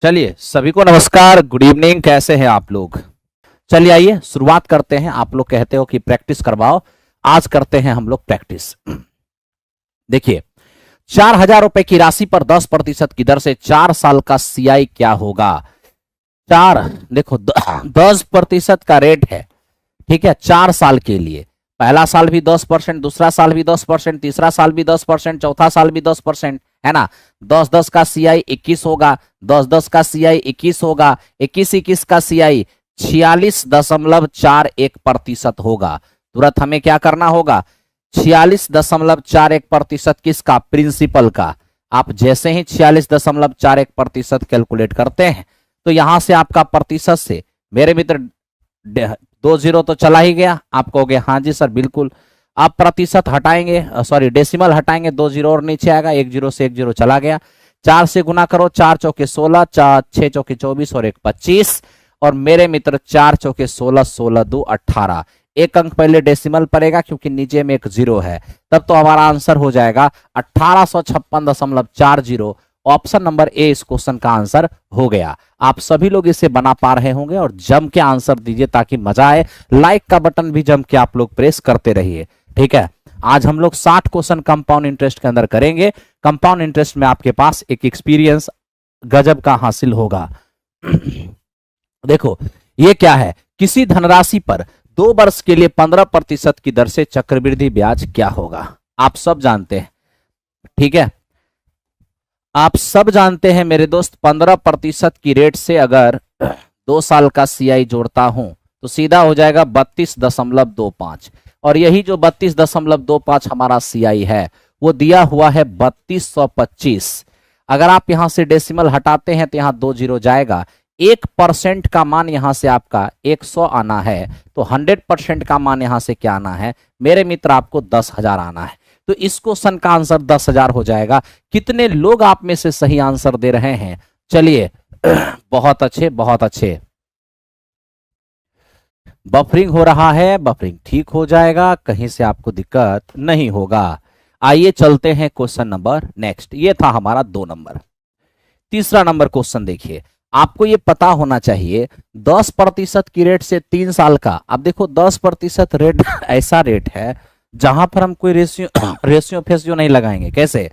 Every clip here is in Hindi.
चलिए सभी को नमस्कार, गुड इवनिंग। कैसे हैं आप लोग? चलिए आइए शुरुआत करते हैं। आप लोग कहते हो कि प्रैक्टिस करवाओ, आज करते हैं हम लोग प्रैक्टिस। देखिए 4,000 रुपए की राशि पर 10% की दर से 4 साल का सीआई क्या होगा। देखो 10% का रेट है, ठीक है, 4 साल के लिए। पहला साल भी 10%, दूसरा साल भी 10%, तीसरा साल भी 10%, चौथा साल भी 10%, है ना। 10-10 का सीआई 21 होगा, 10-10 का सीआई 21 होगा, 21-21 का सीआई 46.41% होगा। तुरंत हमें क्या करना होगा, 46.41% किसका, प्रिंसिपल का। आप जैसे ही 46.41% कैलकुलेट करते हैं तो यहां से आपका प्रतिशत से मेरे मित्र 2 जीरो तो चला ही गया। आप कहोगे हाँ जी सर बिल्कुल। आप प्रतिशत हटाएंगे, सॉरी डेसिमल हटाएंगे, 2 जीरो और नीचे आएगा, 1 जीरो से 1 जीरो चला गया। 4 से गुना करो, 4 चौके 16, 6 चौके 24 और 1 25। और मेरे मित्र 4 चौके 16, 16 2 18। एक अंक पहले डेसिमल पड़ेगा क्योंकि नीचे में एक जीरो है, तब तो हमारा आंसर हो जाएगा 1856.40। ऑप्शन नंबर ए इस क्वेश्चन का आंसर हो गया। आप सभी लोग इसे बना पा रहे होंगे और जम के आंसर दीजिए ताकि मजा आए। लाइक का बटन भी जम के आप लोग प्रेस करते रहिए, ठीक है। आज हम लोग 60 क्वेश्चन कंपाउंड इंटरेस्ट के अंदर करेंगे। कंपाउंड इंटरेस्ट में आपके पास एक एक्सपीरियंस गजब का हासिल होगा। देखो ये क्या है, किसी धनराशि पर 2 वर्ष के लिए 15% की दर से चक्रवृद्धि ब्याज क्या होगा। आप सब जानते हैं, ठीक है, आप सब जानते हैं मेरे दोस्त। 15% की रेट से अगर 2 साल का सीआई जोड़ता हूं तो सीधा हो जाएगा 32.25। और यही जो 32.25 हमारा सीआई है वो दिया हुआ है 3225। अगर आप यहां से डेसिमल हटाते हैं तो यहां 2 जीरो जाएगा। 1% का मान यहां से आपका 100 आना है, तो 100% का मान यहां से क्या आना है मेरे मित्र, आपको 10,000 आना है। तो इस क्वेश्चन का आंसर 10,000 हो जाएगा। कितने लोग आप में से सही आंसर दे रहे हैं? चलिए बहुत अच्छे, बहुत अच्छे। बफरिंग हो रहा है, बफरिंग ठीक हो जाएगा, कहीं से आपको दिक्कत नहीं होगा। आइए चलते हैं क्वेश्चन नंबर नेक्स्ट। ये था हमारा 2 नंबर। तीसरा नंबर क्वेश्चन देखिए, आपको ये पता होना चाहिए 10% की रेट से 3 साल का। अब देखो 10% रेट ऐसा रेट है जहां पर हम कोई रेशियो फेसियो नहीं लगाएंगे। कैसे?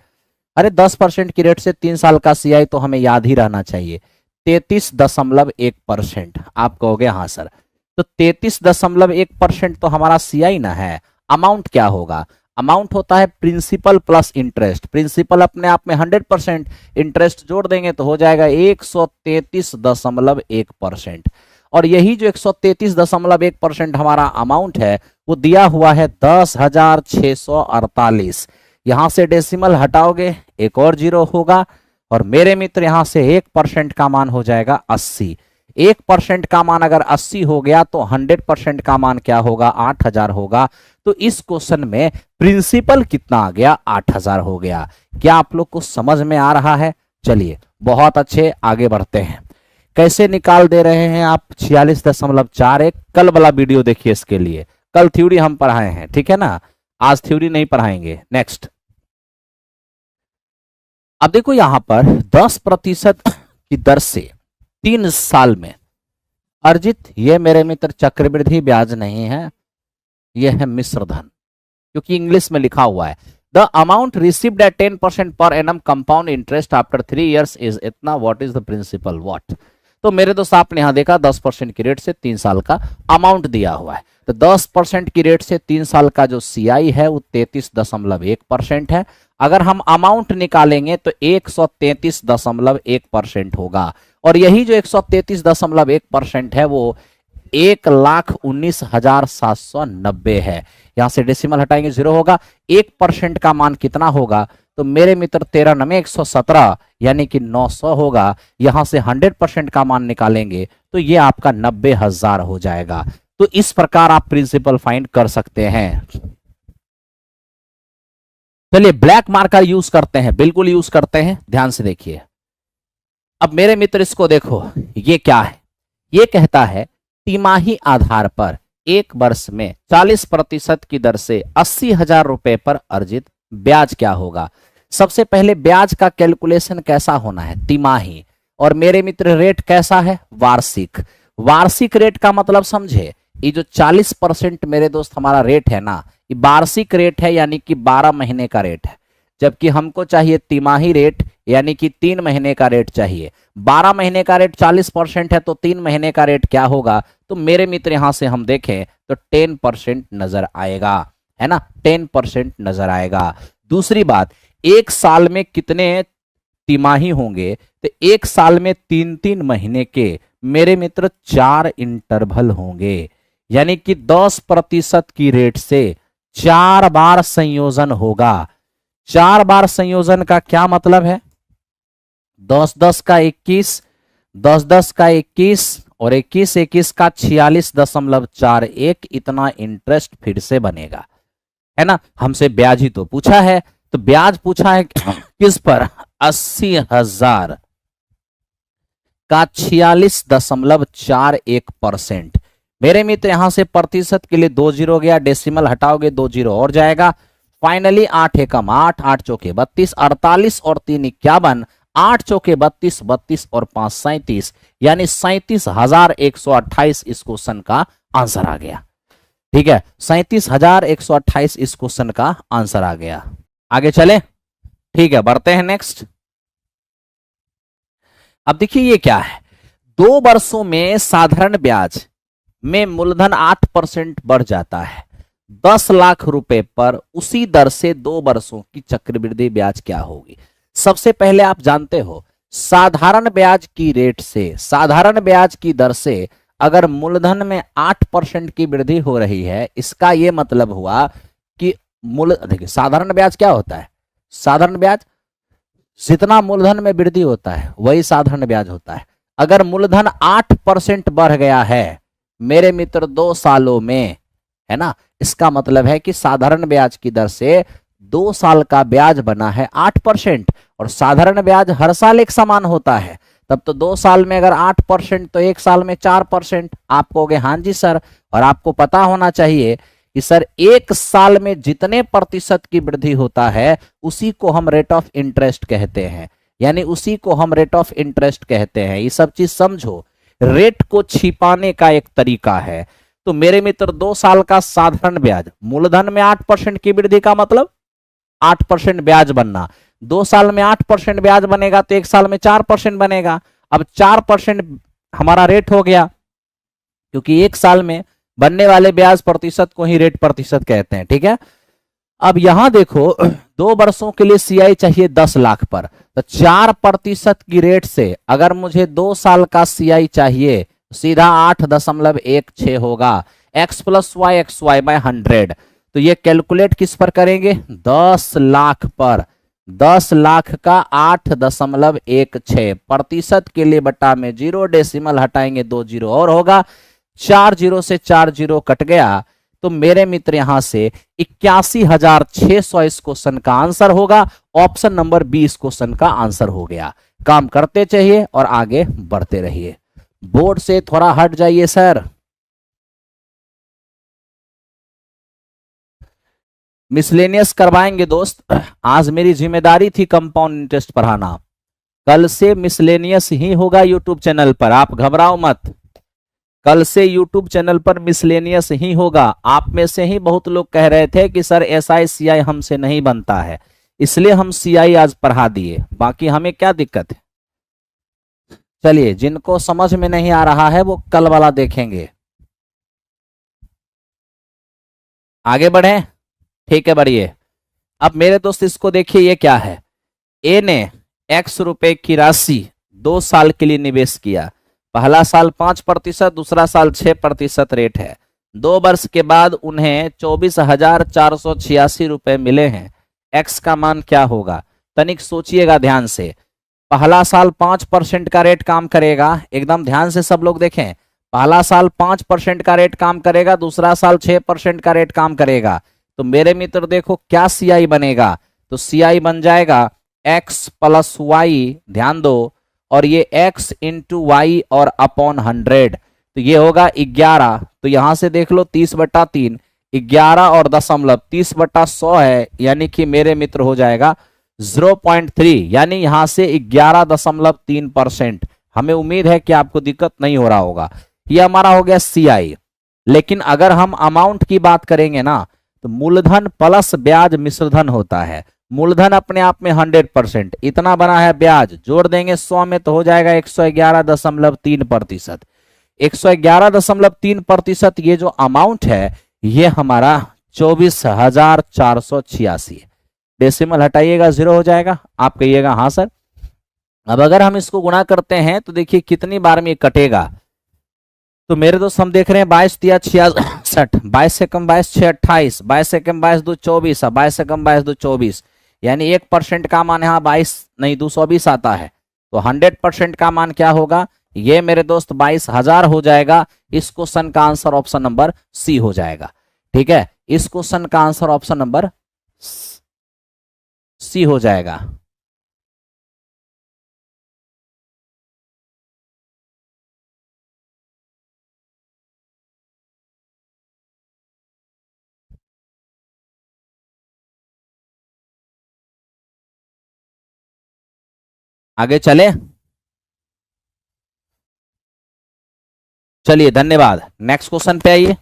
अरे 10% की रेट से 3 साल का सीआई तो हमें याद ही रहना चाहिए 33.1%। आप कहोगे हाँ सर, तो 33.1% तो हमारा सीआई ना है। अमाउंट क्या होगा? अमाउंट होता है प्रिंसिपल प्लस इंटरेस्ट। प्रिंसिपल अपने आप में 100%, इंटरेस्ट जोड़ देंगे तो हो जाएगा 133.1%। और यही जो 133.1% हमारा अमाउंट है वो दिया हुआ है 10,648। यहां से डेसिमल हटाओगे, एक और जीरो होगा, और मेरे मित्र यहां से 1% का मान हो जाएगा 80। 1% का मान अगर 80 हो गया तो 100% का मान क्या होगा, 8,000 होगा। तो इस क्वेश्चन में प्रिंसिपल कितना आ गया, 8,000 हो गया। क्या आप लोग को समझ में आ रहा है? चलिए बहुत अच्छे, आगे बढ़ते हैं। कैसे निकाल दे रहे हैं आप 46.41? कल वाला वीडियो देखिए इसके लिए, कल थ्योरी हम पढ़ाए हैं, ठीक है ना, आज थ्योरी नहीं पढ़ाएंगे। नेक्स्ट, अब देखो यहां पर 10% की दर से 3 साल में अर्जित, ये मेरे मित्र चक्रवृद्धि ब्याज नहीं है, यह है मिश्र धन, क्योंकि इंग्लिश में लिखा हुआ है the amount received at 10% per annum compound interest after 3 years is इतना, what is the principal what. तो मेरे दोस्त आपने यहां देखा 10% की रेट से 3 साल का अमाउंट दिया हुआ है, तो 10% की रेट से 3 साल का जो सीआई है वो 33.1% है। अगर हम अमाउंट निकालेंगे तो 133.1% होगा, और यही जो 133.1% है वो 1,19,790 है। यहां से डेसिमल हटाएंगे, जीरो होगा। 1% का मान कितना होगा, तो मेरे मित्र 13 9 117 यानी कि 900 होगा। यहां से 100% का मान निकालेंगे तो ये आपका 90,000 हो जाएगा। तो इस प्रकार आप प्रिंसिपल फाइंड कर सकते हैं। चलिए ब्लैक मार्कर यूज करते हैं, बिल्कुल यूज करते हैं, ध्यान से देखिए। अब मेरे मित्र इसको देखो, ये क्या है, ये कहता है तिमाही आधार पर 1 वर्ष में 40% की दर से 80,000 रुपए पर अर्जित ब्याज क्या होगा। सबसे पहले ब्याज का कैलकुलेशन कैसा होना है, तिमाही, और मेरे मित्र रेट कैसा है, वार्षिक। वार्षिक रेट का मतलब समझे, ये जो 40% मेरे दोस्त हमारा रेट है ना, ये वार्षिक रेट है, यानी कि 12 महीने का रेट है, जबकि हमको चाहिए तिमाही रेट, यानी कि 3 महीने का रेट चाहिए। 12 महीने का रेट 40% है, तो 3 महीने का रेट क्या होगा, तो मेरे मित्र यहां से हम देखें तो 10% नजर आएगा, है ना, 10% नजर आएगा। दूसरी बात, एक साल में कितने तिमाही होंगे, तो एक साल में 3-3 महीने के मेरे मित्र 4 इंटरवल होंगे, यानी कि 10% की रेट से 4 बार संयोजन होगा। 4 बार संयोजन का क्या मतलब है, 10-10 का 21, 10-10 का 21 और 21-21 का 46.41, इतना इंटरेस्ट फिर से बनेगा, है ना। हमसे ब्याज ही तो पूछा है, तो ब्याज पूछा है किस पर, 80,000 का 46.41%। मेरे मित्र यहां से प्रतिशत के लिए 2 जीरो गया, डेसिमल हटाओगे 2 जीरो और जाएगा। फाइनली 8 एकम 8, 8 चौके 32, 48 और 3 51, 8 चौके 32, 32 और 5 37, यानी 37,128 इस क्वेश्चन का आंसर आ गया। ठीक है, 37,128 इस क्वेश्चन का आंसर आ गया। आगे चले, ठीक है, बढ़ते हैं नेक्स्ट। अब देखिए ये क्या है, 2 वर्षों में साधारण ब्याज में मूलधन 8% बढ़ जाता है, 10 लाख रुपए पर उसी दर से 2 वर्षों की चक्रवृद्धि ब्याज क्या होगी। सबसे पहले आप जानते हो, साधारण ब्याज की रेट से, साधारण ब्याज की दर से अगर मूलधन में 8% की वृद्धि हो रही है, इसका यह मतलब हुआ कि देखिए साधारण ब्याज क्या होता है, साधारण ब्याज जितना मूलधन में वृद्धि होता है वही साधारण ब्याज होता है। अगर मूलधन 8% बढ़ गया है मेरे मित्र 2 सालों में, है ना, इसका मतलब है कि साधारण ब्याज की दर से 2 साल का ब्याज बना है 8%, और साधारण ब्याज हर साल एक समान होता है, तब तो 2 साल में अगर 8% तो 1 साल में 4%। आप कहोगे हाँ जी सर, और आपको पता होना चाहिए कि सर 1 साल में जितने प्रतिशत की वृद्धि होता है उसी को हम रेट ऑफ इंटरेस्ट कहते हैं, यानी उसी को हम रेट ऑफ इंटरेस्ट कहते हैं। ये सब चीज समझो, रेट को छिपाने का एक तरीका है। तो मेरे मित्र 2 साल का साधारण ब्याज, मूलधन में 8% की वृद्धि का मतलब 8% ब्याज बनना, 2 साल में 8% ब्याज बनेगा तो 1 साल में 4% बनेगा। अब 4% हमारा रेट हो गया, क्योंकि 1 साल में बनने वाले ब्याज प्रतिशत को ही रेट प्रतिशत कहते हैं। ठीक है, अब यहां देखो 2 वर्षों के लिए सीआई चाहिए 10 लाख पर, तो 4% की रेट से अगर मुझे 2 साल का सीआई चाहिए, सीधा 8.16 होगा, x + y x y by 100। तो ये कैलकुलेट किस पर करेंगे, 10 लाख पर, 10 लाख का 8.16 प्रतिशत के लिए बटा में 0, डेसिमल हटाएंगे 2 जीरो और होगा, 4 जीरो से 4 जीरो कट गया, तो मेरे मित्र यहां से 81,600 इस क्वेश्चन का आंसर होगा। ऑप्शन नंबर बी इस क्वेश्चन का आंसर हो गया। काम करते चाहिए और आगे बढ़ते रहिए, बोर्ड से थोड़ा हट जाइए सर। मिसलेनियस करवाएंगे दोस्त, आज मेरी जिम्मेदारी थी कंपाउंड इंटरेस्ट पढ़ाना, कल से मिसलेनियस ही होगा यूट्यूब चैनल पर, आप घबराओ मत, कल से यूट्यूब चैनल पर मिसलेनियस ही होगा। आप में से ही बहुत लोग कह रहे थे कि सर एसआई सीआई हमसे नहीं बनता है, इसलिए हम सीआई आज पढ़ा दिए, बाकी हमें क्या दिक्कत है। चलिए, जिनको समझ में नहीं आ रहा है वो कल वाला देखेंगे। आगे बढ़े, ठीक है, बढ़िए। अब मेरे दोस्त इसको देखिए, ये क्या है, ए ने x रुपए की राशि 2 साल के लिए निवेश किया, पहला साल 5%, दूसरा साल 6% रेट है, 2 वर्ष के बाद उन्हें 24,486 रुपए मिले हैं, x का मान क्या होगा। तनिक सोचिएगा ध्यान से, पहला साल 5% का रेट काम करेगा, एकदम ध्यान से सब लोग देखें, पहला साल 5% का रेट काम करेगा, दूसरा साल 6% का रेट काम करेगा, तो मेरे मित्र देखो क्या सीआई बनेगा, तो सीआई बन जाएगा x + y, ध्यान दो, और ये x × y और अपॉन 100, तो ये होगा 11, तो यहां से देख लो 30/3, 11 और दशमलव 30/100 है, यानी कि मेरे मित्र हो जाएगा 0.3, यानी यहां से 11.3%। हमें उम्मीद है कि आपको दिक्कत नहीं हो रहा होगा। ये हमारा हो गया सीआई। लेकिन अगर हम अमाउंट की बात करेंगे ना, तो मूलधन प्लस ब्याज मिश्रधन होता है। मूलधन अपने आप में 100%, इतना बना है ब्याज, जोड़ देंगे 100 में तो हो जाएगा 111.3%। 111.3% ये जो अमाउंट है ये हमारा 24,486 है। डेसिमल हटाइएगा, जीरो हो जाएगा। आप कहिएगा हाँ सर। अब अगर हम इसको गुणा करते हैं तो देखिए कितनी बार में ये कटेगा। तो मेरे दोस्त हम देख रहे हैं 22 तिया 66, 22 से कम 22 6 28, 22 से कम 22 2 24, 22 से कम 22 2 24, यानी 1% का मान यहाँ 22 नहीं 220 आता है। तो 100% का मान क्या होगा, ये मेरे दोस्त 22,000 हो जाएगा। इस क्वेश्चन का आंसर ऑप्शन नंबर सी हो जाएगा। ठीक है, इस क्वेश्चन का आंसर ऑप्शन नंबर सी हो जाएगा। आगे चले, चलिए धन्यवाद। नेक्स्ट क्वेश्चन पे आइए।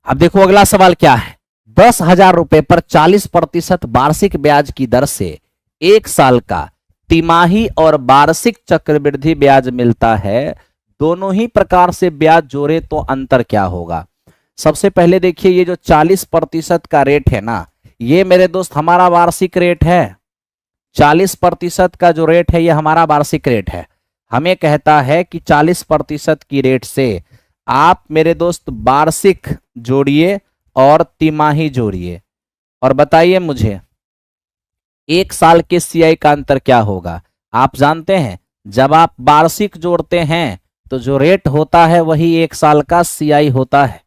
अब देखो अगला सवाल क्या है। 10,000 रुपए पर 40% वार्षिक ब्याज की दर से 1 साल का तिमाही और वार्षिक चक्रवृद्धि ब्याज मिलता है। दोनों ही प्रकार से ब्याज जोड़े तो अंतर क्या होगा। सबसे पहले देखिए ये जो 40% का रेट है ना, ये मेरे दोस्त हमारा वार्षिक रेट है। 40% का जो रेट है ये हमारा वार्षिक रेट है। हमें कहता है कि 40% की रेट से आप मेरे दोस्त वार्षिक जोड़िए और तिमाही जोड़िए और बताइए मुझे 1 साल के सीआई का अंतर क्या होगा। आप जानते हैं जब आप वार्षिक जोड़ते हैं तो जो रेट होता है वही 1 साल का सीआई होता है।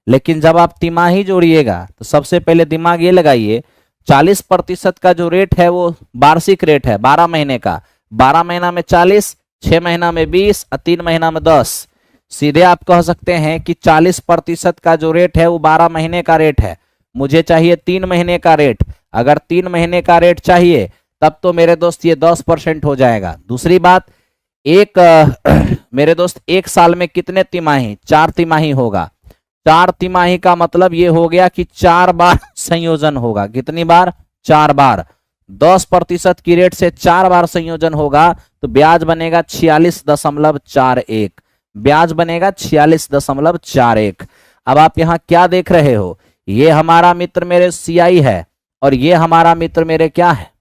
लेकिन जब आप तिमाही जोड़िएगा तो सबसे पहले दिमाग ये लगाइए, 40% का जो रेट है वो वार्षिक रेट है 12 महीने का। 12 महीना में 40, 6 महीना में 20 और 3 महीना में 10। सीधे आप कह सकते हैं कि 40% का जो रेट है वो 12 महीने का रेट है। मुझे चाहिए 3 महीने का रेट। अगर 3 महीने का रेट चाहिए तब तो मेरे दोस्त ये 10% हो जाएगा। दूसरी बात, मेरे दोस्त 1 साल में कितने तिमाही, 4 तिमाही होगा। 4 तिमाही का मतलब ये हो गया कि 4 बार संयोजन होगा। कितनी बार, 4 बार। 10% की रेट से 4 बार संयोजन होगा तो ब्याज बनेगा 46.41। ब्याज बनेगा 46.41। अब आप यहां क्या देख रहे हो, ये हमारा मित्र मेरे सीआई है और ये हमारा मित्र मेरे क्या है,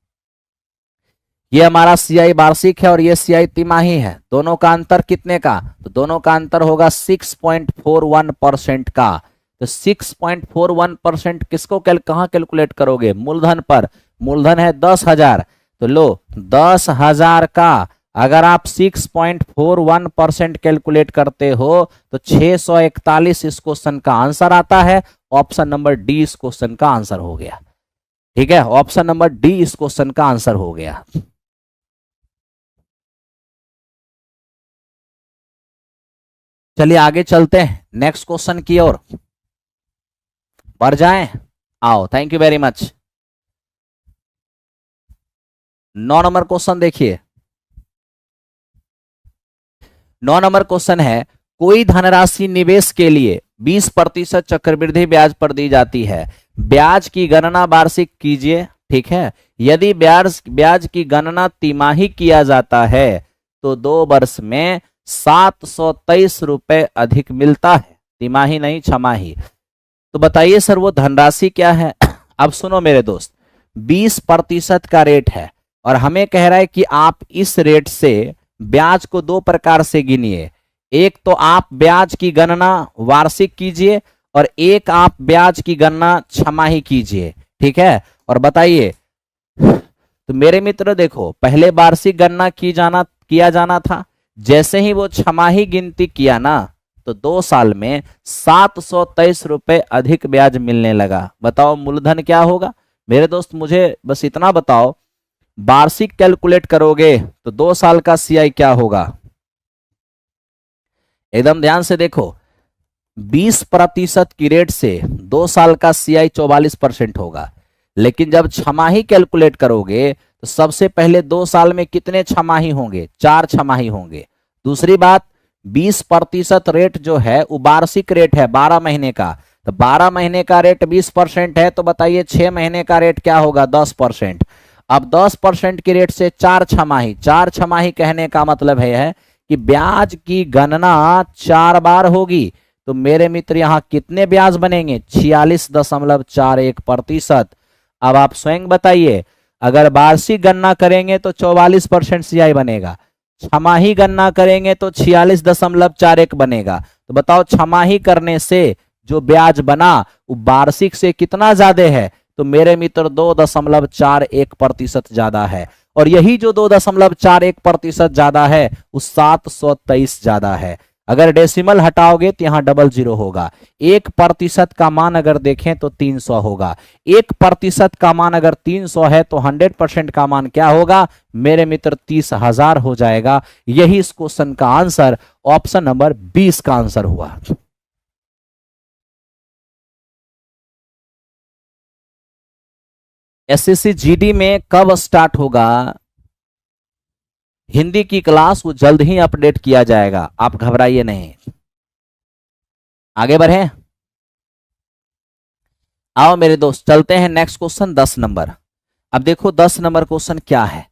ये हमारा सीआई वार्षिक है और ये सीआई तिमाही है। दोनों का अंतर कितने का, तो दोनों का अंतर होगा 6.41% का। तो 6.41% किसको कहां कैलकुलेट करोगे, मूलधन पर। मूलधन है 10,000, तो लो 10,000 का अगर आप 6.41% कैलकुलेट करते हो तो 641 इस क्वेश्चन का आंसर आता है। ऑप्शन नंबर डी इस क्वेश्चन का आंसर हो गया। ठीक है, ऑप्शन नंबर डी इस क्वेश्चन का आंसर हो गया। चलिए आगे चलते हैं नेक्स्ट क्वेश्चन की ओर बढ़ जाएं। आओ, thank you very much. 9 number question देखिए। 9 नंबर क्वेश्चन है, कोई धनराशि निवेश के लिए 20% चक्रवृद्धि ब्याज पर दी जाती है। ब्याज की गणना वार्षिक कीजिए। ठीक है, यदि ब्याज की गणना तिमाही किया जाता है तो 2 वर्ष में 723 रुपए अधिक मिलता है। तिमाही नहीं, छमाही। तो बताइए सर वो धनराशि क्या है। अब सुनो मेरे दोस्त, 20% का रेट है और हमें कह रहा है कि आप इस रेट से ब्याज को 2 प्रकार से गिनिए। एक तो आप ब्याज की गणना वार्षिक कीजिए और एक आप ब्याज की गणना छमाही कीजिए। ठीक है, और बताइए। तो मेरे मित्र देखो, पहले वार्षिक गणना किया जाना था। जैसे ही वो छमाही गिनती किया ना तो 2 साल में 723 रुपए अधिक ब्याज मिलने लगा। बताओ मूलधन क्या होगा। मेरे दोस्त मुझे बस इतना बताओ, वार्षिक कैलकुलेट करोगे तो 2 साल का सीआई क्या होगा। एकदम ध्यान से देखो, 20% की रेट से 2 साल का सीआई 44% होगा। लेकिन जब छमाही कैलकुलेट करोगे तो सबसे पहले 2 साल में कितने छमाही होंगे? 4 छमाही होंगे। दूसरी बात, 20% रेट जो है वो वार्षिक रेट है 12 महीने का, तो 12 महीने का रेट 20% है, तो बताइए 6 महीने का रेट क्या होगा? 10%। अब 10% की रेट से 4 छमाही, 4 छमाही कहने का मतलब है कि ब्याज की गणना 4 बार होगी। तो मेरे मित्र यहां कितने ब्याज बनेंगे? 46.41%। अब आप स्वयं बताइए, अगर वार्षिक गणना करेंगे तो 44% सीआई बनेगा, छमाही गणना करेंगे तो 46.41 बनेगा। तो बताओ छमाही करने से जो ब्याज बना वो वार्षिक से कितना ज्यादा है? तो मेरे मित्र 2.41% ज्यादा है, और यही जो 2.41% ज्यादा है वो 723 ज्यादा है। अगर डेसिमल हटाओगे तो यहां 00 होगा। 1% का मान अगर देखें तो 300 होगा। 1% का मान अगर 300 है तो 100% का मान क्या होगा मेरे मित्र? 30,000 हो जाएगा। यही इस क्वेश्चन का आंसर ऑप्शन नंबर 20 का आंसर हुआ। एसएससी जीडी में कब स्टार्ट होगा हिंदी की क्लास? वो जल्द ही अपडेट किया जाएगा, आप घबराइए नहीं। आगे बढ़े, आओ मेरे दोस्त चलते हैं नेक्स्ट क्वेश्चन 10 नंबर। अब देखो 10 नंबर क्वेश्चन क्या है।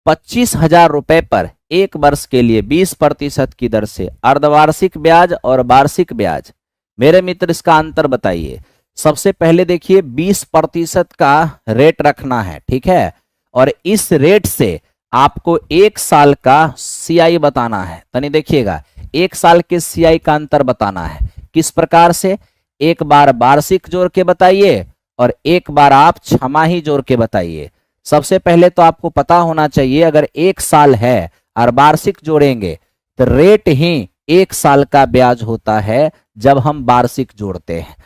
25,000 रुपए पर 1 वर्ष के लिए 20% की दर से अर्धवार्षिक ब्याज और वार्षिक ब्याज, मेरे मित्र इसका अंतर बताइए। सबसे पहले देखिए 20% का रेट रखना है, ठीक है, और इस रेट से आपको 1 साल का सीआई बताना है। तनी देखिएगा, 1 साल के सीआई का अंतर बताना है। किस प्रकार से? एक बार वार्षिक जोड़ के बताइए और एक बार आप छमाही जोड़ के बताइए। सबसे पहले तो आपको पता होना चाहिए, अगर 1 साल है और वार्षिक जोड़ेंगे तो रेट ही 1 साल का ब्याज होता है जब हम वार्षिक जोड़ते हैं।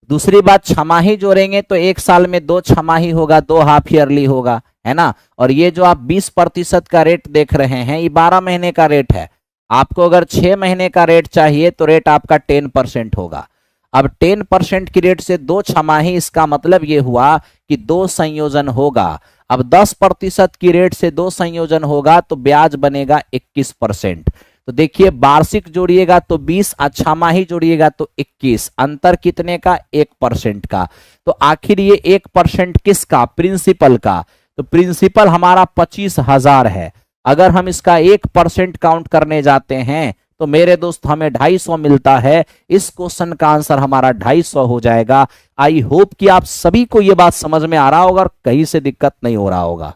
दूसरी बात, छमाही जोड़ेंगे तो 1 साल में 2 छमाही होगा, 2 हाफ ईयरली होगा, है ना। और ये जो आप 20% का रेट देख रहे हैं ये 12 महीने का रेट है। आपको अगर 6 महीने का रेट चाहिए तो रेट आपका 10% होगा। अब 10% की रेट से 2 छमाही, इसका मतलब ये हुआ कि 2 संयोजन होगा। अब 10% की रेट से 2 संयोजन होगा तो ब्याज बनेगा 21%। तो देखिए वार्षिक जोड़िएगा तो 20, छमाही जोड़िएगा तो 21, अंतर कितने का? 1% का। तो आखिर ये 1% किसका? प्रिंसिपल का। तो प्रिंसिपल हमारा 25,000 है। अगर हम इसका 1% काउंट करने जाते हैं तो मेरे दोस्त हमें 250 मिलता है। इस क्वेश्चन का आंसर हमारा 250 हो जाएगा। आई होप कि आप सभी को यह बात समझ में आ रहा होगा और कहीं से दिक्कत नहीं हो रहा होगा।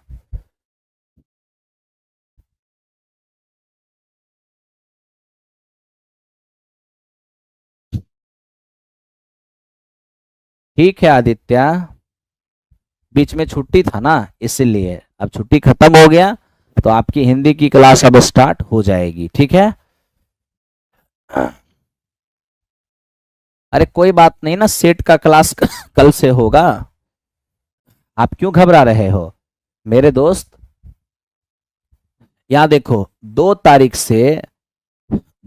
ठीक है आदित्य, बीच में छुट्टी था ना इसीलिए, अब छुट्टी खत्म हो गया तो आपकी हिंदी की क्लास अब स्टार्ट हो जाएगी, ठीक है। अरे कोई बात नहीं ना, सेट का क्लास कल से होगा, आप क्यों घबरा रहे हो मेरे दोस्त। यहां देखो 2 तारीख से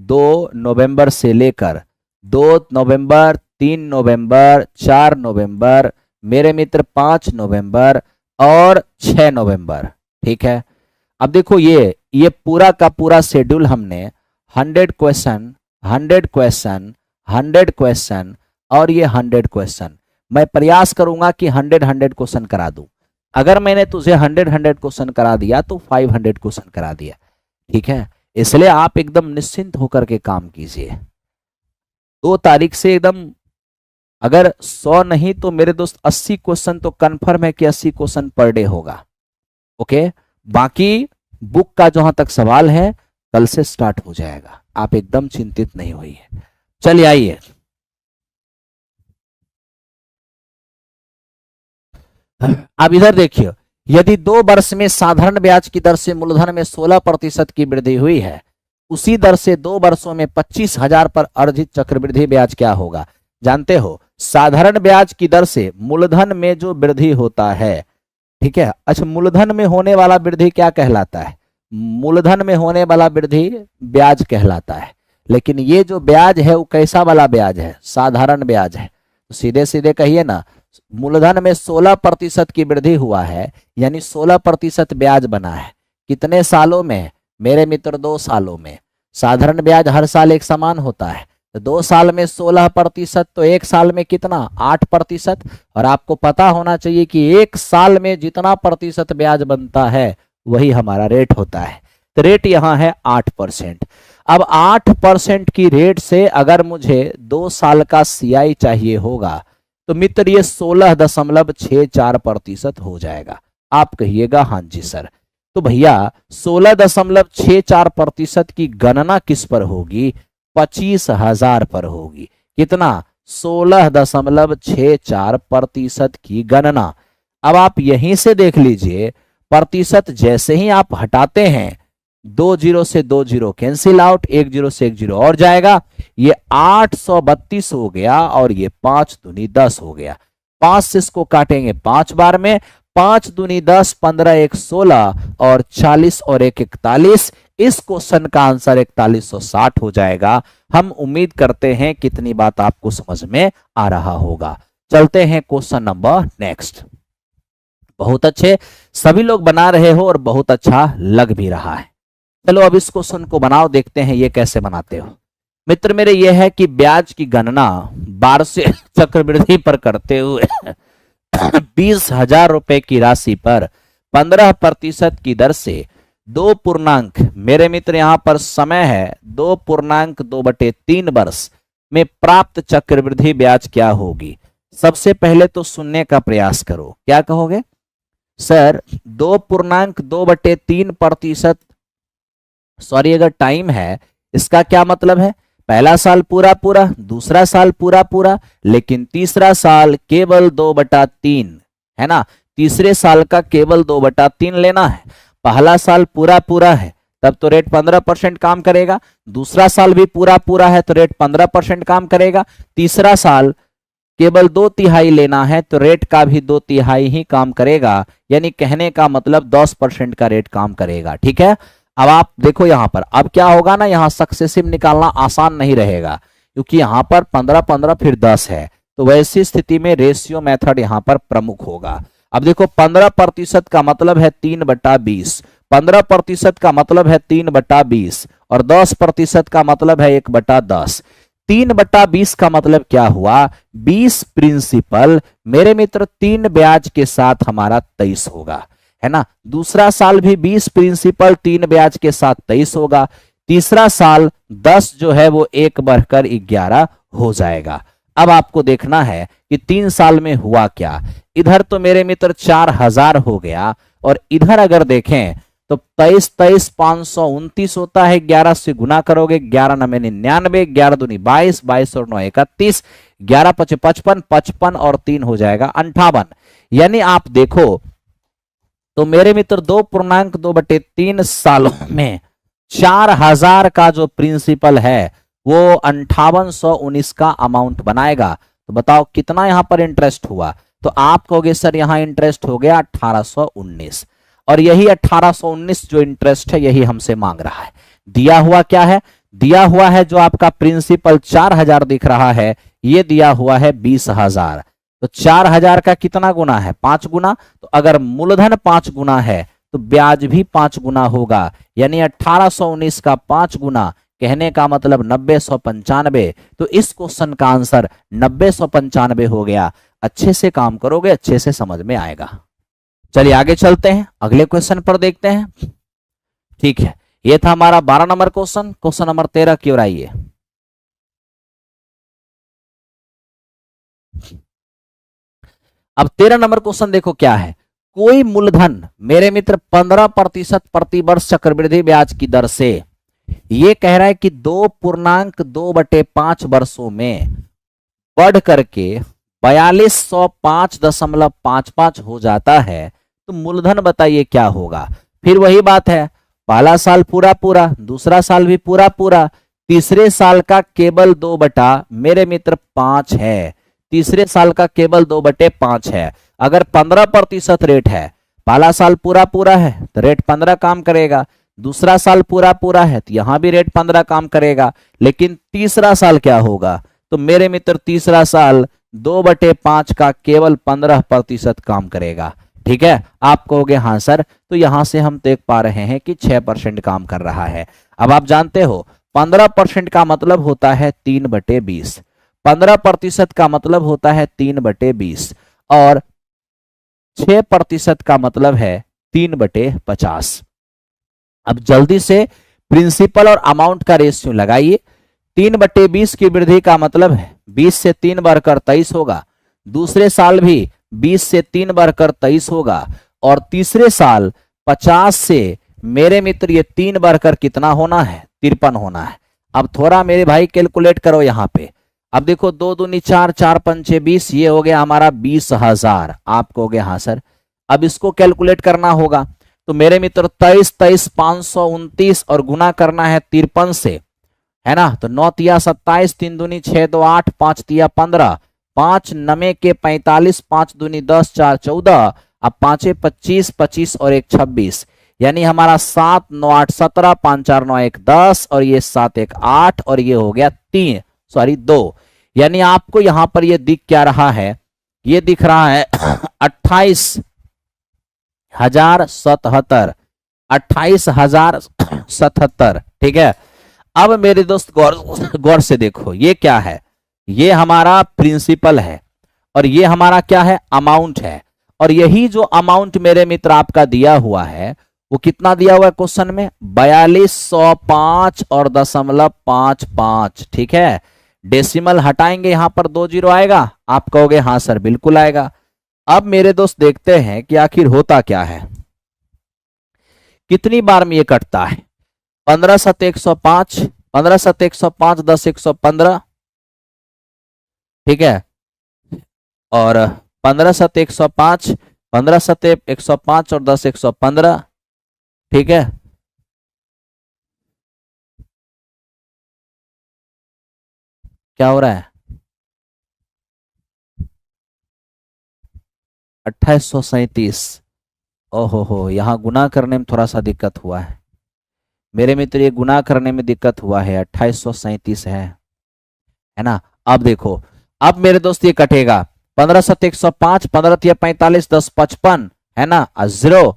2 नवंबर से लेकर 2 नवंबर, 3 नवंबर, 4 नवंबर, मेरे मित्र 5 नवंबर और 6 नवंबर, ठीक है। अब देखो ये पूरा का पूरा शेड्यूल हमने 100 क्वेश्चन 100 क्वेश्चन 100 क्वेश्चन और ये 100 क्वेश्चन, मैं प्रयास करूंगा कि 100 क्वेश्चन करा दूं। अगर मैंने तुझे 100 क्वेश्चन करा दिया तो 500 क्वेश्चन करा दिया, ठीक है। इसलिए आप एकदम निश्चिंत होकर के काम कीजिए। 2 तारीख से एकदम, अगर 100 नहीं तो मेरे दोस्त 80 क्वेश्चन तो कंफर्म है कि 80 क्वेश्चन पर डे होगा, ओके। बाकी बुक का जहां तक सवाल है कल से स्टार्ट हो जाएगा, आप एकदम चिंतित नहीं होइए। चलिए आइए, अब इधर देखिए, यदि 2 वर्ष में साधारण ब्याज की दर से मूलधन में 16% की वृद्धि हुई है, उसी दर से 2 वर्षों में 25,000 पर अर्जित चक्रवृद्धि ब्याज क्या होगा? जानते हो साधारण ब्याज की दर से मूलधन में जो वृद्धि होता है, ठीक है। अच्छा, मूलधन में होने वाला वृद्धि क्या कहलाता है? मूलधन में होने वाला वृद्धि ब्याज कहलाता है। लेकिन ये जो ब्याज है वो कैसा वाला ब्याज है? साधारण ब्याज है। तो सीधे सीधे कहिए ना, मूलधन में 16% की वृद्धि हुआ है, यानी 16% ब्याज बना है। कितने सालों में मेरे मित्र? 2 सालों में। साधारण ब्याज हर साल एक समान होता है, तो 2 साल में 16%, तो 1 साल में कितना? 8%। और आपको पता होना चाहिए कि 1 साल में जितना प्रतिशत ब्याज बनता है वही हमारा रेट होता है। तो रेट यहाँ है 8%। अब 8% की रेट से अगर मुझे 2 साल का CI चाहिए होगा तो मित्र ये 16.64% हो जाएगा। आप कहिएगा हाँ जी सर। तो भैया 16.64% की गणना किस पर होगी? 25,000 पर होगी। कितना? 16.64% की गणना। अब आप यहीं से देख लीजिए, प्रतिशत जैसे ही आप हटाते हैं, 2 जीरो से 2 जीरो कैंसिल आउट, 1 जीरो से 1 जीरो और जाएगा, ये 832 हो गया और ये 5 दूनी 10 हो गया। 5 से इसको काटेंगे 5 बार में, 5 दूनी 10, 15 1 16 और 40 और 1 41। इस क्वेश्चन का आंसर 4160 हो जाएगा। हम उम्मीद करते हैं कितनी बात आपको समझ में आ रहा होगा। चलते हैं क्वेश्चन नंबर नेक्स्ट। बहुत अच्छे, सभी लोग बना रहे हो और बहुत अच्छा लग भी रहा है। चलो अब इस क्वेश्चन को बनाओ, देखते हैं ये कैसे बनाते हो। मित्र मेरे ये है कि ब्याज की गणना वार्षिक चक्रवृद्धि पर करते हुए 20,000 रुपए की राशि पर 15% की दर से 2 पूर्णांक, मेरे मित्र यहां पर समय है 2.2/3 वर्ष में प्राप्त चक्रवृद्धि ब्याज क्या होगी। सबसे पहले तो सुनने का प्रयास करो। क्या कहोगे सर? 2.2/3%, सॉरी अगर टाइम है, इसका क्या मतलब है? पहला साल पूरा पूरा, दूसरा साल पूरा पूरा, लेकिन तीसरा साल केवल 2/3 है ना। तीसरे साल का केवल 2/3 लेना है। पहला साल पूरा पूरा है तब तो रेट 15% काम करेगा, दूसरा साल भी पूरा पूरा है तो रेट 15% काम करेगा, तीसरा साल केवल 2/3 लेना है तो रेट का भी 2/3 ही काम करेगा, यानी कहने का मतलब 10% का रेट काम करेगा। ठीक है, अब आप देखो यहां पर अब क्या होगा ना, यहां सक्सेसिव निकालना आसान नहीं रहेगा क्योंकि यहां पर 15 फिर 10 है, तो वैसी स्थिति में रेशियो मेथड यहां पर प्रमुख होगा। अब देखो 15% का मतलब है 3/20, 15% का मतलब है 3/20 और 10% का मतलब है 1/10। 3/20 का मतलब क्या हुआ? 20 प्रिंसिपल, मेरे मित्र 3 ब्याज के साथ हमारा 23 होगा, है ना। दूसरा साल भी 20 प्रिंसिपल 3 ब्याज के साथ 23 होगा। तीसरा साल 10 जो है वो 1 बढ़कर 11 हो जाएगा। अब आपको देखना है कि 3 साल में हुआ क्या। इधर तो मेरे मित्र 4,000 हो गया और इधर अगर देखें तो 23 529 होता है। 11 से गुना करोगे, 11 9 99, 11 दूनी 22, 22 और 9 31, 11 5 55, 55 और 3 हो जाएगा 58। यानी आप देखो तो मेरे मित्र 2.2/3 सालों में 4,000 का जो प्रिंसिपल है वो 5819 का अमाउंट बनाएगा। तो बताओ कितना यहां पर इंटरेस्ट हुआ? तो आप कहोगे सर यहां इंटरेस्ट हो गया 1819, और यही 1819 जो इंटरेस्ट है यही हमसे मांग रहा है। दिया हुआ क्या है? दिया हुआ है जो आपका प्रिंसिपल 4,000 दिख रहा है, ये दिया हुआ है 20,000। तो 4,000 का कितना गुना है? 5 गुना। तो अगर मूलधन 5 गुना है तो ब्याज भी 5 गुना होगा, यानी 1819 का 5 गुना, कहने का मतलब 9,995। तो इस क्वेश्चन का आंसर 9,995 हो गया। अच्छे से काम करोगे अच्छे से समझ में आएगा। चलिए आगे चलते हैं, अगले क्वेश्चन पर देखते हैं। ठीक है, ये था हमारा 12 नंबर क्वेश्चन। क्वेश्चन नंबर 13 की ओर आइए। अब 13 नंबर क्वेश्चन देखो क्या है। कोई मूलधन मेरे मित्र 15% प्रति वर्ष चक्रवृद्धि ब्याज की दर से, ये कह रहा है कि 2.2/5 वर्षों में बढ़ करके 4205.55 हो जाता है, तो मूलधन बताइए क्या होगा। फिर वही बात है, पहला साल पूरा पूरा, दूसरा साल भी पूरा पूरा, तीसरे साल का केवल 2/5 है। तीसरे साल का केवल 2/5 है। अगर 15% रेट है, पहला साल पूरा पूरा है तो रेट 15 काम करेगा, दूसरा साल पूरा पूरा है तो यहां भी रेट 15 काम करेगा, लेकिन तीसरा साल क्या होगा? तो मेरे मित्र तीसरा साल 2/5 का केवल 15% काम करेगा। ठीक है, आप कहोगे हाँ सर, तो यहां से हम देख पा रहे हैं कि 6% काम कर रहा है। अब आप जानते हो 15% का मतलब होता है 3/20, 15% का मतलब होता है 3/20 और 6% का मतलब है 3/50। अब जल्दी से प्रिंसिपल और अमाउंट का रेशियो लगाइए। 3/20 की वृद्धि का मतलब है 20 से 3 बढ़कर 23 होगा, दूसरे साल भी 20 से 3 बढ़कर 23 होगा और तीसरे साल 50 से मेरे मित्र ये 3 बढ़कर कितना होना है, 53 होना है। अब थोड़ा मेरे भाई कैलकुलेट करो यहाँ पे। अब देखो 2 दूनी 4, 4 पंचे 20, ये हो गया हमारा 20,000। आप कहोगे हाँ सर। अब इसको कैलकुलेट करना होगा, तो मेरे मित्र 23, 23, 529 और गुना करना है 53 से, है ना। तो 9 तिया 27, 3 दूनी 6, 2 8, 5 तिया 15, 5 नमे के 45, 5 दूनी 10, 4 14, अब 5 25, 25 और 1 26, यानी हमारा 7 9 8 17, 5 4 9 1 10 और ये 7 1 8 और ये हो गया 2। यानी आपको यहां पर ये दिख क्या रहा है, ये दिख रहा है 28,077, 28,077। ठीक है, अब मेरे दोस्त गौर से देखो, ये क्या है, ये हमारा प्रिंसिपल है और ये हमारा क्या है, अमाउंट है। और यही जो अमाउंट मेरे मित्र आपका दिया हुआ है वो कितना दिया हुआ है क्वेश्चन में, 4205 और 0.55। ठीक है, डेसिमल हटाएंगे, यहां पर 2 जीरो आएगा। आप कहोगे हाँ सर बिल्कुल आएगा। अब मेरे दोस्त देखते हैं कि आखिर होता क्या है, कितनी बार में ये कटता है। 15 7 105, 15 7 105, 10 115। ठीक है, और 15 7 105, 15 7 105 और 10 115। ठीक है, क्या हो रहा है, 2837। ओहो, यहां गुना करने में थोड़ा सा दिक्कत हुआ है मेरे मित्र, ये गुना करने में दिक्कत हुआ है, 2837 है ना। अब देखो, अब मेरे दोस्त ये कटेगा, 15 7 105, 15 तिया 45, 10 55, है ना, 0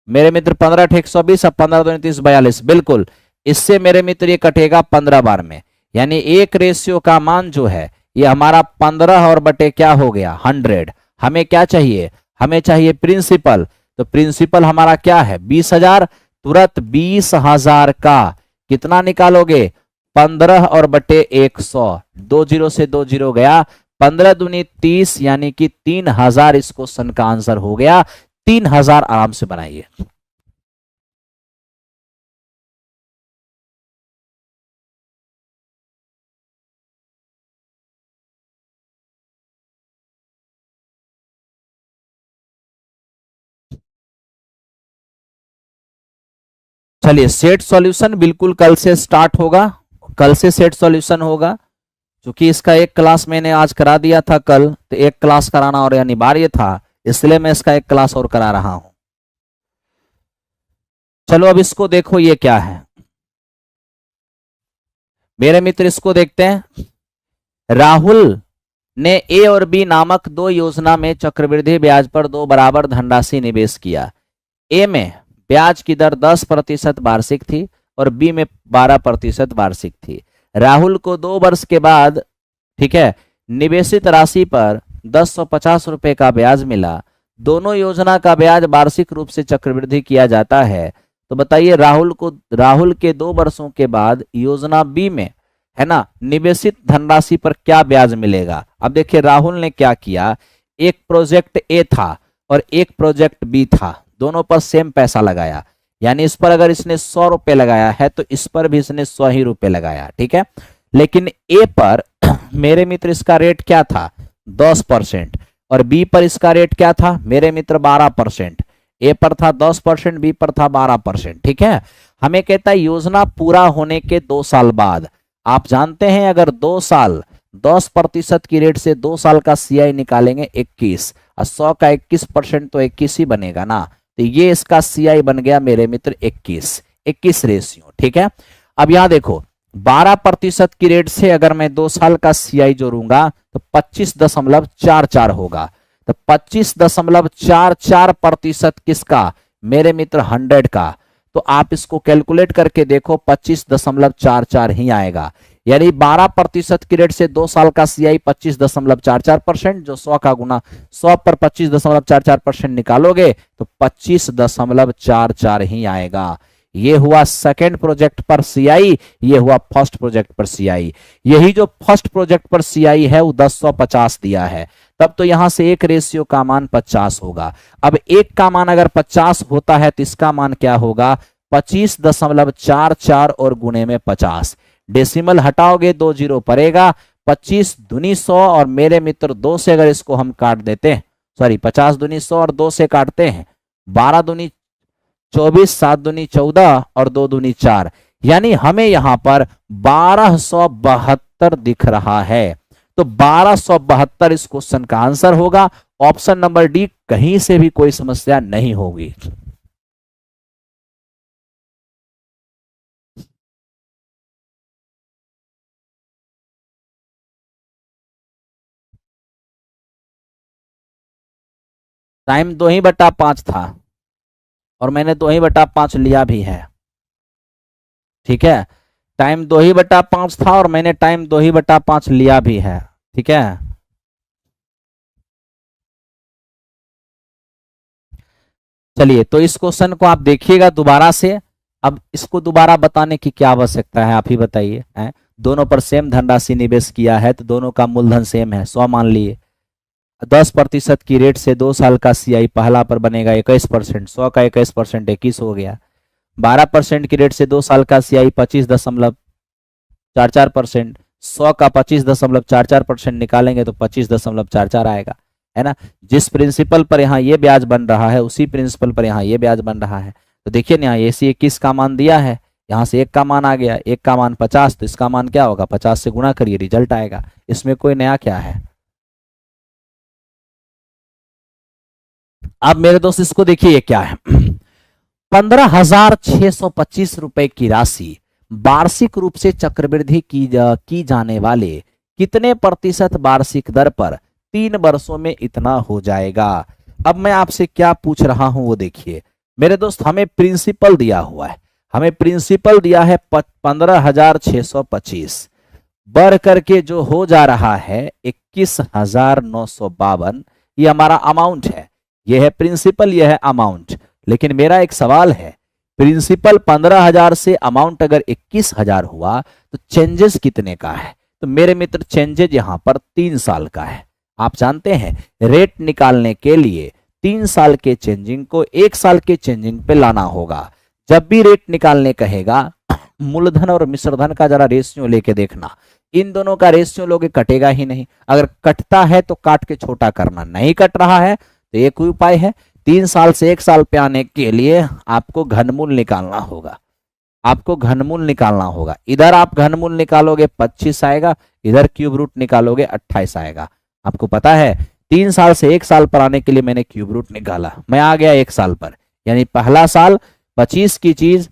मेरे मित्र, 15 8 120, अब 15 2 30 42। बिल्कुल, इससे मेरे मित्र ये कटेगा 15 बार में, यानी एक रेशियो का मान जो है ये हमारा 15 और बटे क्या हो गया, 100। हमें क्या चाहिए, हमें चाहिए प्रिंसिपल, तो प्रिंसिपल हमारा क्या है, 20,000। तुरंत 20,000 का कितना निकालोगे, 15 और बटे 100, 2 जीरो से 2 जीरो गया, 15 दूनी 30, यानी कि 3,000 इस क्वेश्चन का आंसर हो गया। 3,000 आराम से बनाइए। चलिए, सेट सॉल्यूशन बिल्कुल कल से स्टार्ट होगा, कल से सेट सॉल्यूशन होगा। क्योंकि इसका एक क्लास मैंने आज करा दिया था कल, तो एक क्लास कराना और अनिवार्य था, इसलिए मैं इसका एक क्लास और करा रहा हूं। चलो अब इसको देखो, ये क्या है मेरे मित्र, इसको देखते हैं। राहुल ने ए और बी नामक 2 योजना में चक्रवृद्धि ब्याज पर 2 बराबर धनराशि निवेश किया। ए में ब्याज की दर 10% वार्षिक थी और बी में 12% वार्षिक थी। राहुल को 2 वर्ष के बाद, ठीक है, निवेशित राशि पर 1050 रुपए का ब्याज मिला। दोनों योजना का ब्याज वार्षिक रूप से चक्रवृद्धि किया जाता है। तो बताइए राहुल के 2 वर्षों के बाद योजना बी में, है ना, निवेशित धनराशि पर क्या ब्याज मिलेगा। अब देखिए राहुल ने क्या किया, एक प्रोजेक्ट ए था और एक प्रोजेक्ट बी था, दोनों पर सेम पैसा लगाया, यानी इस पर अगर इसने 100 रुपए लगाया है तो इस पर भी इसने 100 ही रुपए लगाया। ठीक है, लेकिन ए पर मेरे मित्र इसका रेट क्या था, 10% और बी पर इसका रेट क्या था मेरे मित्र, 12%। ए पर था 10%, बी पर था 12%। ठीक है, हमें कहता है योजना पूरा होने के 2 साल बाद, आप जानते हैं अगर 2 साल 10% की रेट से 2 साल का सीआई निकालेंगे 21 और 100 का 21% तो 21 ही बनेगा ना, तो ये इसका सीआई बन गया मेरे मित्र 21 रेशियो। ठीक है, अब यहां देखो 12% की रेट से अगर मैं 2 साल का सीआई जोड़ूंगा तो 25.44 होगा। तो 25.44% किसका मेरे मित्र 100 का। तो आप इसको कैलकुलेट करके देखो 25.44 ही आएगा। यानी 12% की रेट से 2 साल का सीआई 25.44%, जो 100 का गुना 100 पर 25.44% निकालोगे तो 25.44 ही आएगा। ये हुआ सेकंड प्रोजेक्ट पर सीआई, ये हुआ फर्स्ट प्रोजेक्ट पर सीआई। यही जो फर्स्ट प्रोजेक्ट पर सीआई है वो 1050 दिया है, तब तो यहां से एक रेशियो का मान 50 होगा। अब एक का मान अगर 50 होता है तो इसका मान क्या होगा 25.44 और गुणे में 50, डेसिमल हटाओगे 2 जीरो पड़ेगा, 25 दूनी 100 और मेरे मित्र 2 से अगर इसको हम काट देते हैं, सॉरी 50 दूनी 100 और 2 से काटते हैं, 12 दूनी 24, 7 दूनी 14 और 2 दूनी 4, यानी हमें यहां पर 1272 दिख रहा है। तो 1272 इस क्वेश्चन का आंसर होगा। ऑप्शन नंबर डी, कहीं से भी कोई समस्या नहीं होगी। टाइम 2/5 था और मैंने 2/5 लिया भी है, ठीक है। टाइम 2/5 था और मैंने टाइम 2/5 लिया भी है, ठीक है। चलिए तो इस क्वेश्चन को आप देखिएगा दोबारा से। अब इसको दोबारा बताने की क्या आवश्यकता है, आप ही बताइए। दोनों पर सेम धनराशि निवेश किया है तो दोनों का मूलधन सेम है, 100 मान लिए। 10% की रेट से 2 साल का सीआई पहला पर बनेगा 21%, 100 का 21% 21 हो गया। 12% की रेट से 2 साल का सीआई 25.44%, 100 का 25.44% निकालेंगे तो 25.44 आएगा, है ना। जिस प्रिंसिपल पर यहाँ ये ब्याज बन रहा है उसी प्रिंसिपल पर यहाँ ये ब्याज बन रहा है। तो देखिए ना, यहाँ AC 21 का मान दिया है, यहाँ से 1 का मान आ गया, 1 का मान 50, तो इसका मान क्या होगा 50 से गुणा करिए, रिजल्ट आएगा। इसमें कोई नया क्या है। अब मेरे दोस्त इसको देखिए क्या है। 15,625 रुपए की राशि वार्षिक रूप से चक्रवृद्धि की जाने वाले कितने प्रतिशत वार्षिक दर पर 3 वर्षों में इतना हो जाएगा। अब मैं आपसे क्या पूछ रहा हूं वो देखिए मेरे दोस्त। हमें प्रिंसिपल दिया हुआ है, हमें प्रिंसिपल दिया है 15,625, बढ़ करके जो हो जा रहा है 21,952, ये हमारा अमाउंट है। ये है प्रिंसिपल, ये है अमाउंट। लेकिन मेरा एक सवाल है, प्रिंसिपल 15,000 से अमाउंट अगर 21,000 हुआ तो चेंजेस कितने का है। तो मेरे मित्र चेंजेस यहां पर 3 साल का है। आप जानते हैं रेट निकालने के लिए 3 साल के चेंजिंग को 1 साल के चेंजिंग पे लाना होगा। जब भी रेट निकालने कहेगा मूलधन और मिश्रधन का जरा रेशियो लेके देखना, इन दोनों का रेशियो लोगे कटेगा ही नहीं। अगर कटता है तो काट के छोटा करना, नहीं कट रहा है तो एक ही उपाय है, 3 साल से 1 साल पे आने के लिए आपको घनमूल निकालना होगा। आपको घनमूल निकालना होगा। इधर आप घनमूल निकालोगे 25 आएगा, इधर क्यूब रूट निकालोगे 28 आएगा। आपको पता है 3 साल से 1 साल पर आने के लिए मैंने क्यूब रूट निकाला, मैं आ गया 1 साल पर, यानी पहला साल 25 की चीज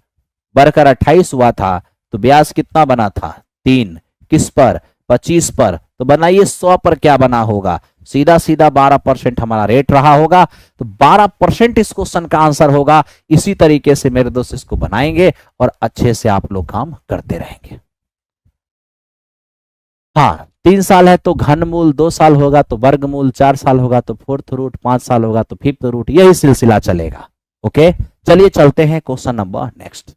बढ़कर 28 हुआ था तो ब्याज कितना बना था 3, किस पर 25 पर। तो बनाइए 100 पर क्या बना होगा, सीधा सीधा 12% हमारा रेट रहा होगा। तो 12% इस क्वेश्चन का आंसर होगा। इसी तरीके से मेरे दोस्त इसको बनाएंगे और अच्छे से आप लोग काम करते रहेंगे। हाँ 3 साल है तो घनमूल, 2 साल होगा तो वर्गमूल, 4 साल होगा तो फोर्थ रूट, 5 साल होगा तो फिफ्थ रूट, यही सिलसिला चलेगा। ओके चलिए चलते हैं क्वेश्चन नंबर नेक्स्ट।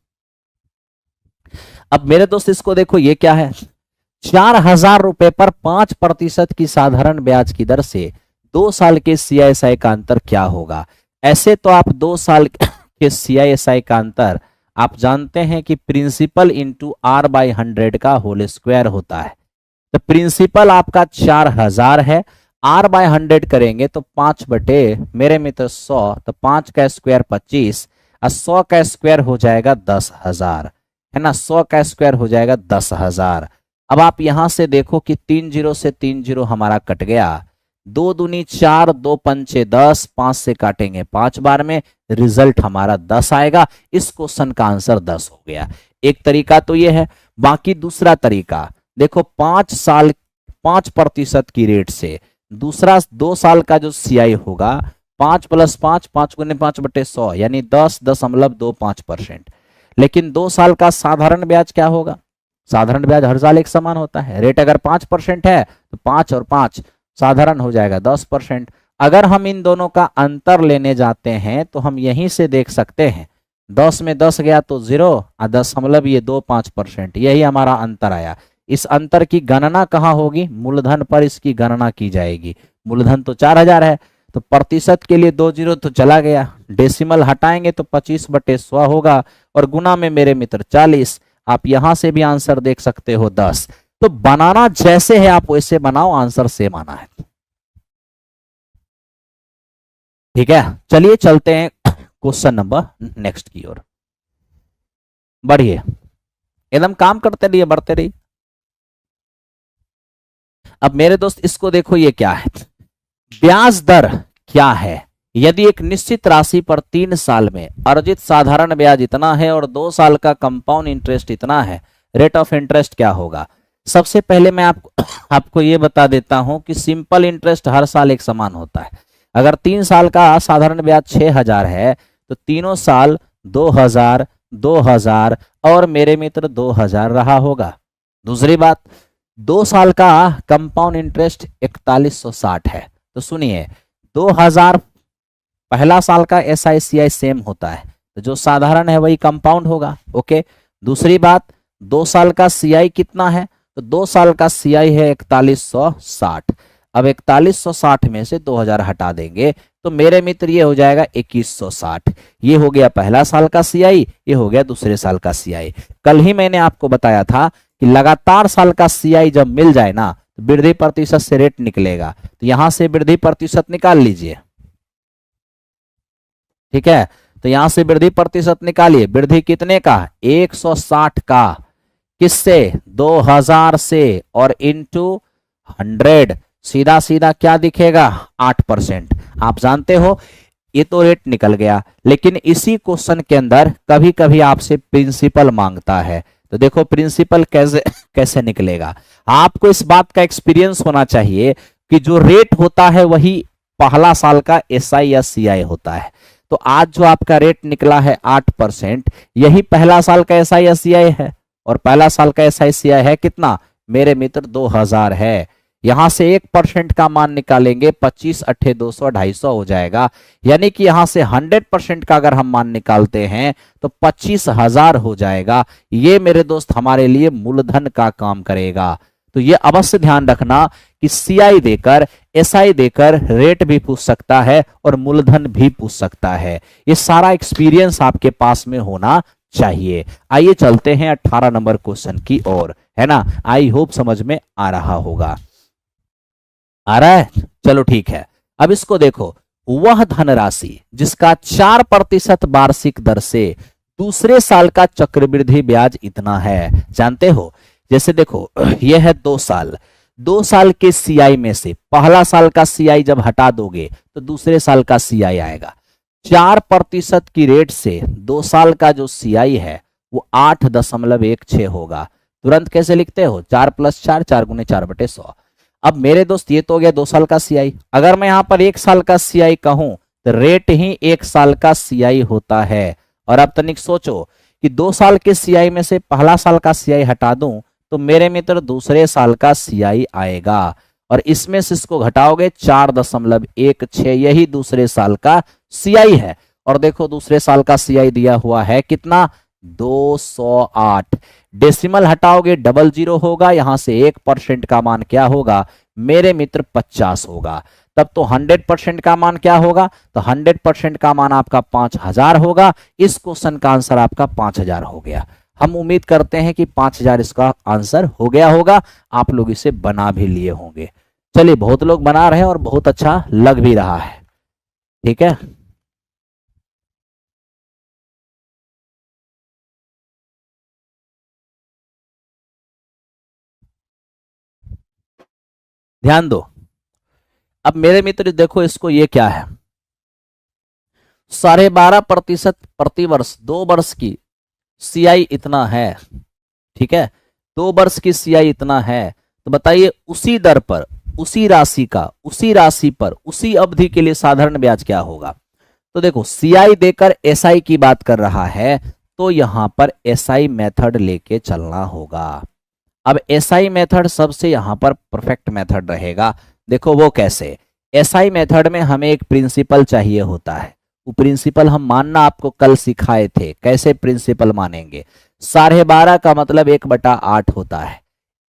अब मेरे दोस्त इसको देखो, ये क्या है, 4,000 रुपए पर 5% की साधारण ब्याज की दर से 2 साल के CISI का अंतर क्या होगा। ऐसे तो आप 2 साल के CISI का अंतर आप जानते हैं कि प्रिंसिपल इंटू R/100 का होल स्क्वायर होता है। तो प्रिंसिपल आपका 4,000 है, R/100 करेंगे तो 5 बटे मेरे मित्र 100, तो 5 का स्क्वायर 25 और 100 का स्क्वायर हो जाएगा 10,000, है ना। 100 का स्क्वायर हो जाएगा 10,000। अब आप यहां से देखो कि 3 जीरो से 3 जीरो हमारा कट गया, 2 दूनी 4, 2 पंचे 10, 5 से काटेंगे 5 बार में, रिजल्ट हमारा 10 आएगा। इस क्वेश्चन का आंसर 10 हो गया। एक तरीका तो ये है। बाकी दूसरा तरीका देखो, 5% की रेट से दूसरा 2 साल का जो सीआई होगा 5 + 5, 5×5/100 यानी 10.25%। लेकिन 2 साल का साधारण ब्याज क्या होगा? साधारण ब्याज हर साल एक समान होता है। रेट अगर 5% है तो 5 और 5 साधारण हो जाएगा 10%। अगर हम इन दोनों का अंतर लेने जाते हैं तो हम यहीं से देख सकते हैं, 10 में 10 गया तो 0 और 10.25%, यही हमारा अंतर आया। इस अंतर की गणना कहाँ होगी? मूलधन पर इसकी गणना की जाएगी। मूलधन तो 4000 है, तो प्रतिशत के लिए 2 0 तो चला गया, डेसिमल हटाएंगे तो 25/100 होगा और गुना में मेरे मित्र 40। आप यहां से भी आंसर देख सकते हो 10। तो बनाना जैसे है आप वैसे बनाओ, आंसर सेम आना है। ठीक है, चलिए चलते हैं क्वेश्चन नंबर नेक्स्ट की ओर। बढ़िए, एकदम काम करते रहिए, बढ़ते रहिए। अब मेरे दोस्त इसको देखो, ये क्या है? ब्याज दर क्या है यदि एक निश्चित राशि पर 3 साल में अर्जित साधारण ब्याज इतना है और 2 साल का कंपाउंड इंटरेस्ट इतना है, रेट ऑफ इंटरेस्ट क्या होगा? सबसे पहले मैं आपको ये बता देता हूं कि सिंपल इंटरेस्ट हर साल एक समान होता है। अगर 3 साल का साधारण ब्याज 6000 है तो तीनों साल 2000, 2000 और मेरे मित्र 2000 रहा होगा। दूसरी बात, 2 साल का कंपाउंड इंटरेस्ट 4160 है, तो सुनिए 2000 पहला साल का SICI सेम होता है, तो जो साधारण है वही कंपाउंड होगा। ओके, दूसरी बात, 2 साल का CI कितना है? तो 2 साल का CI है 4160। अब 4160 में से 2000 हटा देंगे तो मेरे मित्र ये हो जाएगा 2160। ये हो गया पहला साल का CI, ये हो गया दूसरे साल का CI। कल ही मैंने आपको बताया था कि लगातार साल का CI जब मिल जाए ना तो वृद्धि प्रतिशत से रेट निकलेगा, तो यहां से वृद्धि प्रतिशत निकाल लीजिए। ठीक है, तो यहां से वृद्धि प्रतिशत निकालिए। वृद्धि कितने का? 160 का। किससे? 2000 से, और इंटू 100, सीधा सीधा क्या दिखेगा? 8%। आप जानते हो ये तो रेट निकल गया, लेकिन इसी क्वेश्चन के अंदर कभी कभी आपसे प्रिंसिपल मांगता है। तो देखो प्रिंसिपल कैसे कैसे निकलेगा। आपको इस बात का एक्सपीरियंस होना चाहिए कि जो रेट होता है वही पहला साल का SI या CI होता है। तो आज जो आपका रेट निकला है 8%, यही पहला साल का SI या CI है, और पहला साल का SI CI है कितना मेरे मित्र? 2000 है। यहां से 1% का मान निकालेंगे, 25 8 200 250 हो जाएगा। यानी कि यहां से 100% का अगर हम मान निकालते हैं तो 25,000 हो जाएगा। ये मेरे दोस्त हमारे लिए मूलधन का काम करेगा। तो ये अवश्य ध्यान रखना कि CI देकर SI देकर रेट भी पूछ सकता है और मूलधन भी पूछ सकता है। ये सारा एक्सपीरियंस आपके पास में होना चाहिए। आइए चलते हैं 18 नंबर क्वेश्चन की ओर, है ना? आई होप समझ में आ रहा होगा। आ रहा है? चलो ठीक है। अब इसको देखो, वह धनराशि जिसका 4% वार्षिक दर से दूसरे साल का चक्रवृद्धि ब्याज इतना है, जानते हो? जैसे देखो यह है 2 साल, 2 साल के CI में से पहला साल का CI जब हटा दोगे तो दूसरे साल का CI आएगा। 4% की रेट से 2 साल का जो CI है वो 8.16 होगा। तुरंत कैसे लिखते हो? 4 + 4, 4×4/100। अब मेरे दोस्त ये तो हो गया 2 साल का CI। अगर मैं यहां पर 1 साल का CI कहूं तो रेट ही 1 साल का CI होता है। और अब तनिक सोचो कि 2 साल के CI में से पहला साल का CI हटा दूं तो मेरे मित्र दूसरे साल का CI आएगा, और इसमें से इसको घटाओगे 4.16, यही दूसरे साल का CI है। और देखो दूसरे साल का CI दिया हुआ है कितना? 208। डेसिमल हटाओगे 00 होगा, यहां से 1% का मान क्या होगा मेरे मित्र? 50 होगा। तब तो 100% का मान क्या होगा? तो 100% का मान आपका 5000 होगा। इस क्वेश्चन का आंसर आपका 5000 हो गया। हम उम्मीद करते हैं कि 5000 इसका आंसर हो गया होगा। आप लोग इसे बना भी लिए होंगे। चलिए, बहुत लोग बना रहे हैं और बहुत अच्छा लग भी रहा है। ठीक है, ध्यान दो। अब मेरे मित्र देखो इसको, ये क्या है? 12.5% प्रति वर्ष 2 वर्ष की CI इतना है। ठीक है, 2 वर्ष की सीआई इतना है, तो बताइए उसी दर पर, उसी राशि का, उसी राशि पर, उसी अवधि के लिए साधारण ब्याज क्या होगा। तो देखो सीआई देकर एसआई की बात कर रहा है, तो यहां पर एसआई मेथड लेके चलना होगा। अब एसआई मेथड सबसे यहां पर परफेक्ट मेथड रहेगा। देखो वो कैसे, एसआई मेथड में हमें एक प्रिंसिपल चाहिए होता है। वो प्रिंसिपल हम मानना आपको कल सिखाए थे, कैसे प्रिंसिपल मानेंगे। 12.5 का मतलब 1/8 होता है।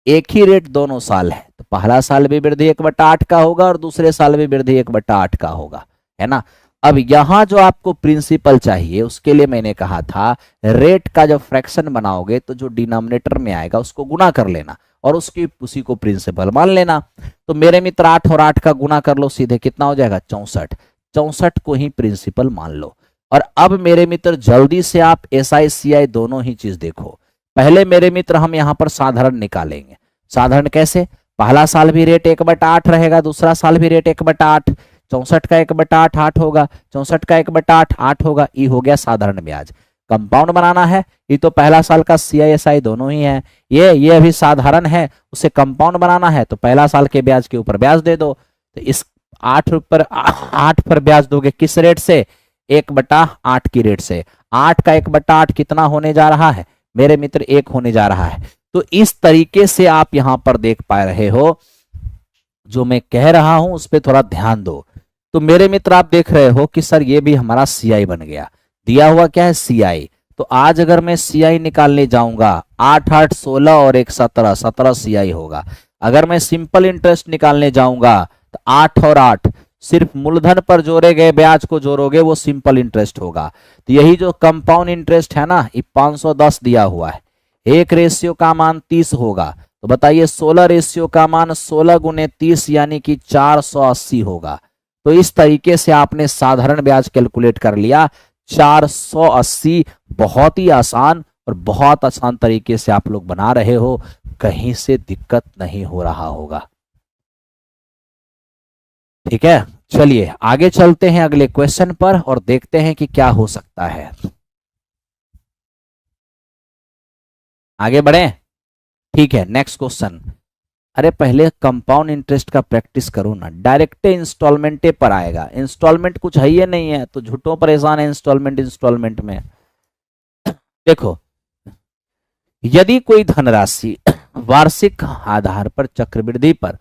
एक ही रेट दोनों साल है, तो पहला साल भी वृद्धि 1/8 का होगा और दूसरे साल भी वृद्धि 1/8 का होगा, है ना। अब यहां जो आपको प्रिंसिपल चाहिए, उसके लिए मैंने कहा था रेट का जब फ्रैक्शन बनाओगे तो जो डिनोमिनेटर में आएगा उसको गुना कर लेना और उसी को प्रिंसिपल मान लेना। तो मेरे मित्र 8 और 8 का गुना कर लो, सीधे कितना हो जाएगा 64। 64 को ही प्रिंसिपल मान लो। और अब मेरे मित्र जल्दी से आप एसआई सीआई दोनों ही चीज देखो। पहले मेरे मित्र हम यहां पर साधारण निकालेंगे। साधारण कैसे, पहला साल भी रेट 1/8 रहेगा, दूसरा साल भी रेट 1/8। 64 का 1/8 8 होगा, 64 का 1/8 8 होगा। ये हो गया साधारण ब्याज। कंपाउंड बनाना है, ये तो पहला साल का सीआईएसआई दोनों ही है। ये अभी साधारण है, उसे कंपाउंड बनाना है तो पहला साल के ब्याज के ऊपर ब्याज दे दो। तो इस 8 पर ब्याज दोगे किस रेट से, 1/8 की रेट से। 8 का 1/8 कितना होने जा रहा है मेरे मित्र, 1 होने जा रहा है। तो इस तरीके से आप यहां पर देख पा रहे हो, जो मैं कह रहा हूं उस पर थोड़ा ध्यान दो। तो मेरे मित्र आप देख रहे हो कि सर ये भी हमारा सीआई बन गया, दिया हुआ क्या है सीआई। तो आज अगर मैं सीआई निकालने जाऊंगा, 8 8 16 और 1 17, 17 सीआई होगा। अगर मैं सिंपल इंटरेस्ट निकालने जाऊंगा तो 8 और 8 सिर्फ मूलधन पर जोड़े गए ब्याज को जोड़ोगे, वो सिंपल इंटरेस्ट होगा। तो यही जो कंपाउंड इंटरेस्ट है ना, ये 510 दिया हुआ है। 1 रेशियो का मान 30 होगा, तो बताइए 16 रेशियो का मान 16 गुने 30 यानी कि 480 होगा। तो इस तरीके से आपने साधारण ब्याज कैलकुलेट कर लिया 480। बहुत ही आसान और बहुत आसान तरीके से आप लोग बना रहे हो, कहीं से दिक्कत नहीं हो रहा होगा। ठीक है, चलिए आगे चलते हैं अगले क्वेश्चन पर और देखते हैं कि क्या हो सकता है। आगे बढ़े, ठीक है। नेक्स्ट क्वेश्चन, अरे पहले कंपाउंड इंटरेस्ट का प्रैक्टिस करो ना, डायरेक्ट इंस्टॉलमेंटे पर आएगा। इंस्टॉलमेंट कुछ है ही नहीं है, तो झूठों परेशान है इंस्टॉलमेंट में। देखो, यदि कोई धनराशि वार्षिक आधार पर चक्रवृद्धि पर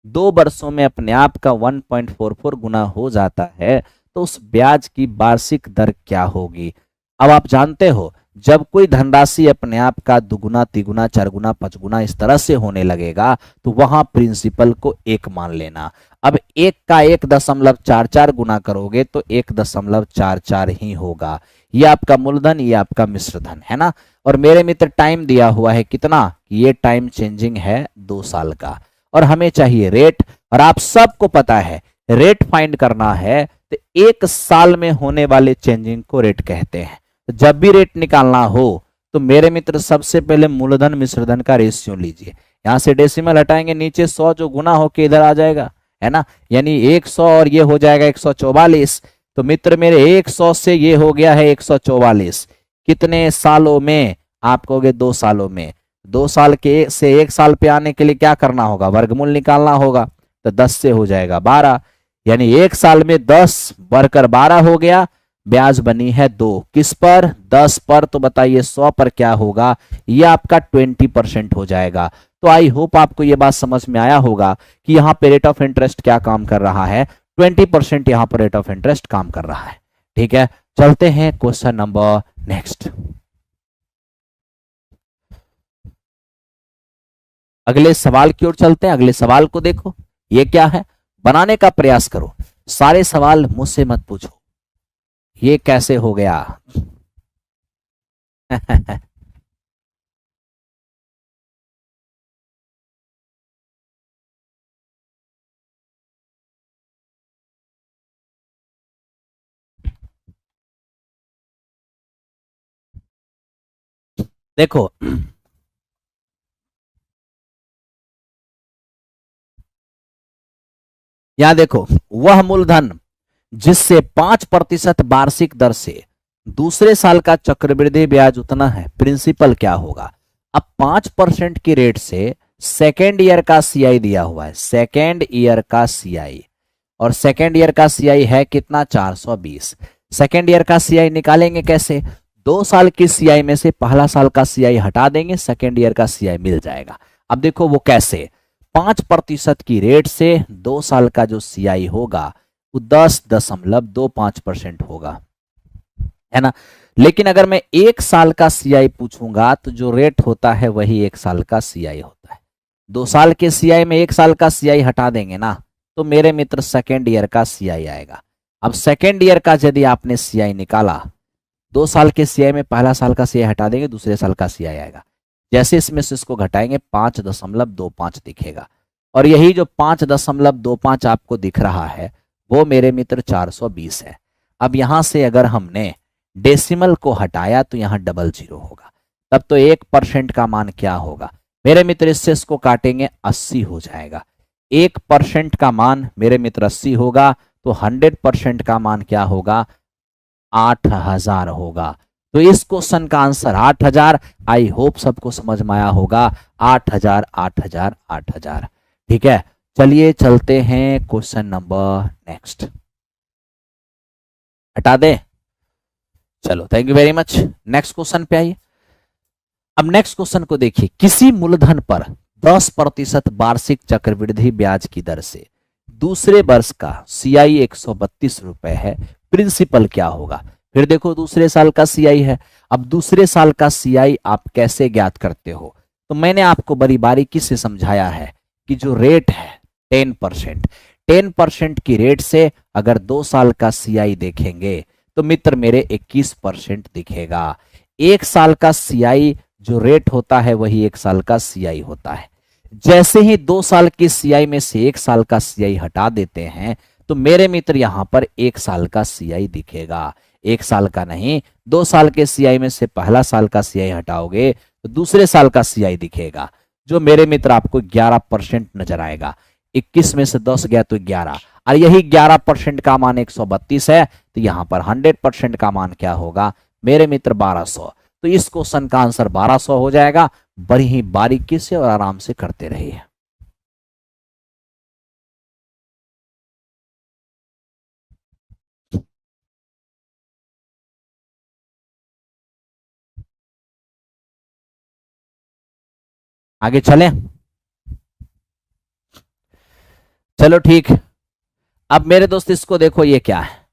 2 वर्षों में अपने आप का 1.44 गुना हो जाता है, तो उस ब्याज की वार्षिक दर क्या होगी। अब आप जानते हो, जब कोई धनराशि अपने आप का 2 गुना 3 गुना 4 गुना 5 गुना इस तरह से होने लगेगा, तो वहां प्रिंसिपल को 1 मान लेना। अब 1 का 1.44 गुना करोगे तो 1.44 ही होगा। ये आपका मूलधन, ये आपका मिश्रधन है ना। और मेरे मित्र टाइम दिया हुआ है कितना, ये टाइम चेंजिंग है 2 साल का। और हमें चाहिए रेट, और आप सबको पता है रेट फाइंड करना है तो 1 साल में होने वाले चेंजिंग को रेट कहते हैं। तो जब भी रेट निकालना हो तो मेरे मित्र सबसे पहले मूलधन मिश्रधन का रेशियो लीजिए। यहां से डेसिमल हटाएंगे, नीचे 100 जो गुना होके इधर आ जाएगा, है ना। यानी 100 और ये हो जाएगा 144। तो मित्र मेरे 100 से ये हो गया है 144। कितने सालों में, आप कहोगे 2 सालों में। 2 साल के से 1 साल पे आने के लिए क्या करना होगा, वर्गमूल निकालना होगा। तो 10 से हो जाएगा 12, यानी 1 साल में 10 बढ़कर 12 हो गया। ब्याज बनी है 2, किस पर, 10 पर। तो बताइए 100 पर क्या होगा, ये आपका 20% हो जाएगा। तो आई होप आपको ये बात समझ में आया होगा कि यहाँ पे रेट ऑफ इंटरेस्ट क्या काम कर रहा है, 20% यहाँ पर रेट ऑफ इंटरेस्ट काम कर रहा है। ठीक है, चलते हैं क्वेश्चन नंबर नेक्स्ट। अगले सवाल की ओर चलते हैं। अगले सवाल को देखो, ये क्या है, बनाने का प्रयास करो। सारे सवाल मुझसे मत पूछो, ये कैसे हो गया। देखो, यहां देखो, वह मूलधन जिससे 5% वार्षिक दर से दूसरे साल का चक्रवृद्धि ब्याज उतना है, प्रिंसिपल क्या होगा। अब 5% की रेट से सेकेंड ईयर का सीआई दिया हुआ है, सेकेंड ईयर का सीआई, और सेकेंड ईयर का सीआई है कितना, 420। सेकेंड ईयर का सीआई निकालेंगे कैसे, 2 साल की सीआई में से पहला साल का सीआई हटा देंगे, सेकेंड ईयर का सीआई मिल जाएगा। अब देखो वो कैसे, 5% की रेट से 2 साल का जो सीआई होगा वो 10.25% होगा, है ना। लेकिन अगर मैं 1 साल का सीआई पूछूंगा तो जो रेट होता है वही 1 साल का सीआई होता है। 2 साल के सीआई में 1 साल का सीआई हटा देंगे ना, तो मेरे मित्र सेकेंड ईयर का सीआई आएगा। अब सेकेंड ईयर का यदि आपने सीआई निकाला, 2 साल के सीआई में पहला साल का सीआई हटा देंगे, दूसरे साल का सीआई आएगा। जैसे इसमें से इसको घटाएंगे 5.25 दिखेगा, और यही जो 5.25 आपको दिख रहा है वो मेरे मित्र 420 है। अब यहां से अगर हमने डेसिमल को हटाया तो यहां डबल जीरो होगा, तब तो 1% का मान क्या होगा मेरे मित्र, इससे इसको काटेंगे 80 हो जाएगा। 1% का मान मेरे मित्र 80 होगा, तो 100% का मान क्या होगा, 8000 होगा। तो इस क्वेश्चन का आंसर 8000। आई होप सबको समझ में आया होगा, 8000 8000 8000। ठीक है, चलिए चलते हैं क्वेश्चन नंबर नेक्स्ट, हटा दे। चलो thank you very much, next question पे आइए। अब नेक्स्ट क्वेश्चन को देखिए, किसी मूलधन पर 10% वार्षिक चक्रवृद्धि ब्याज की दर से दूसरे वर्ष का सीआई 132 रुपए है, प्रिंसिपल क्या होगा। फिर देखो दूसरे साल का सीआई है। अब दूसरे साल का सीआई आप कैसे ज्ञात करते हो, तो मैंने आपको बड़ी बारीकी से समझाया है कि जो रेट है 10% की रेट से अगर 2 साल का सीआई देखेंगे तो मित्र मेरे 21% दिखेगा। 1 साल का सीआई जो रेट होता है वही 1 साल का सीआई होता है। जैसे ही 2 साल की सीआई में से 1 साल का सीआई हटा देते हैं तो मेरे मित्र यहां पर 1 साल का सीआई दिखेगा। 1 साल का नहीं, 2 साल के सीआई में से पहला साल का सीआई हटाओगे तो दूसरे साल का सीआई दिखेगा, जो मेरे मित्र आपको 11% नजर आएगा। 21 में से 10 गया तो 11, और यही 11% का मान 132 है, तो यहां पर 100% का मान क्या होगा मेरे मित्र 1200। तो इस क्वेश्चन का आंसर 1200 हो जाएगा। बड़ी ही बारीकी से और आराम से करते रहिए। आगे चलें, चलो ठीक। अब मेरे दोस्त इसको देखो, ये क्या है,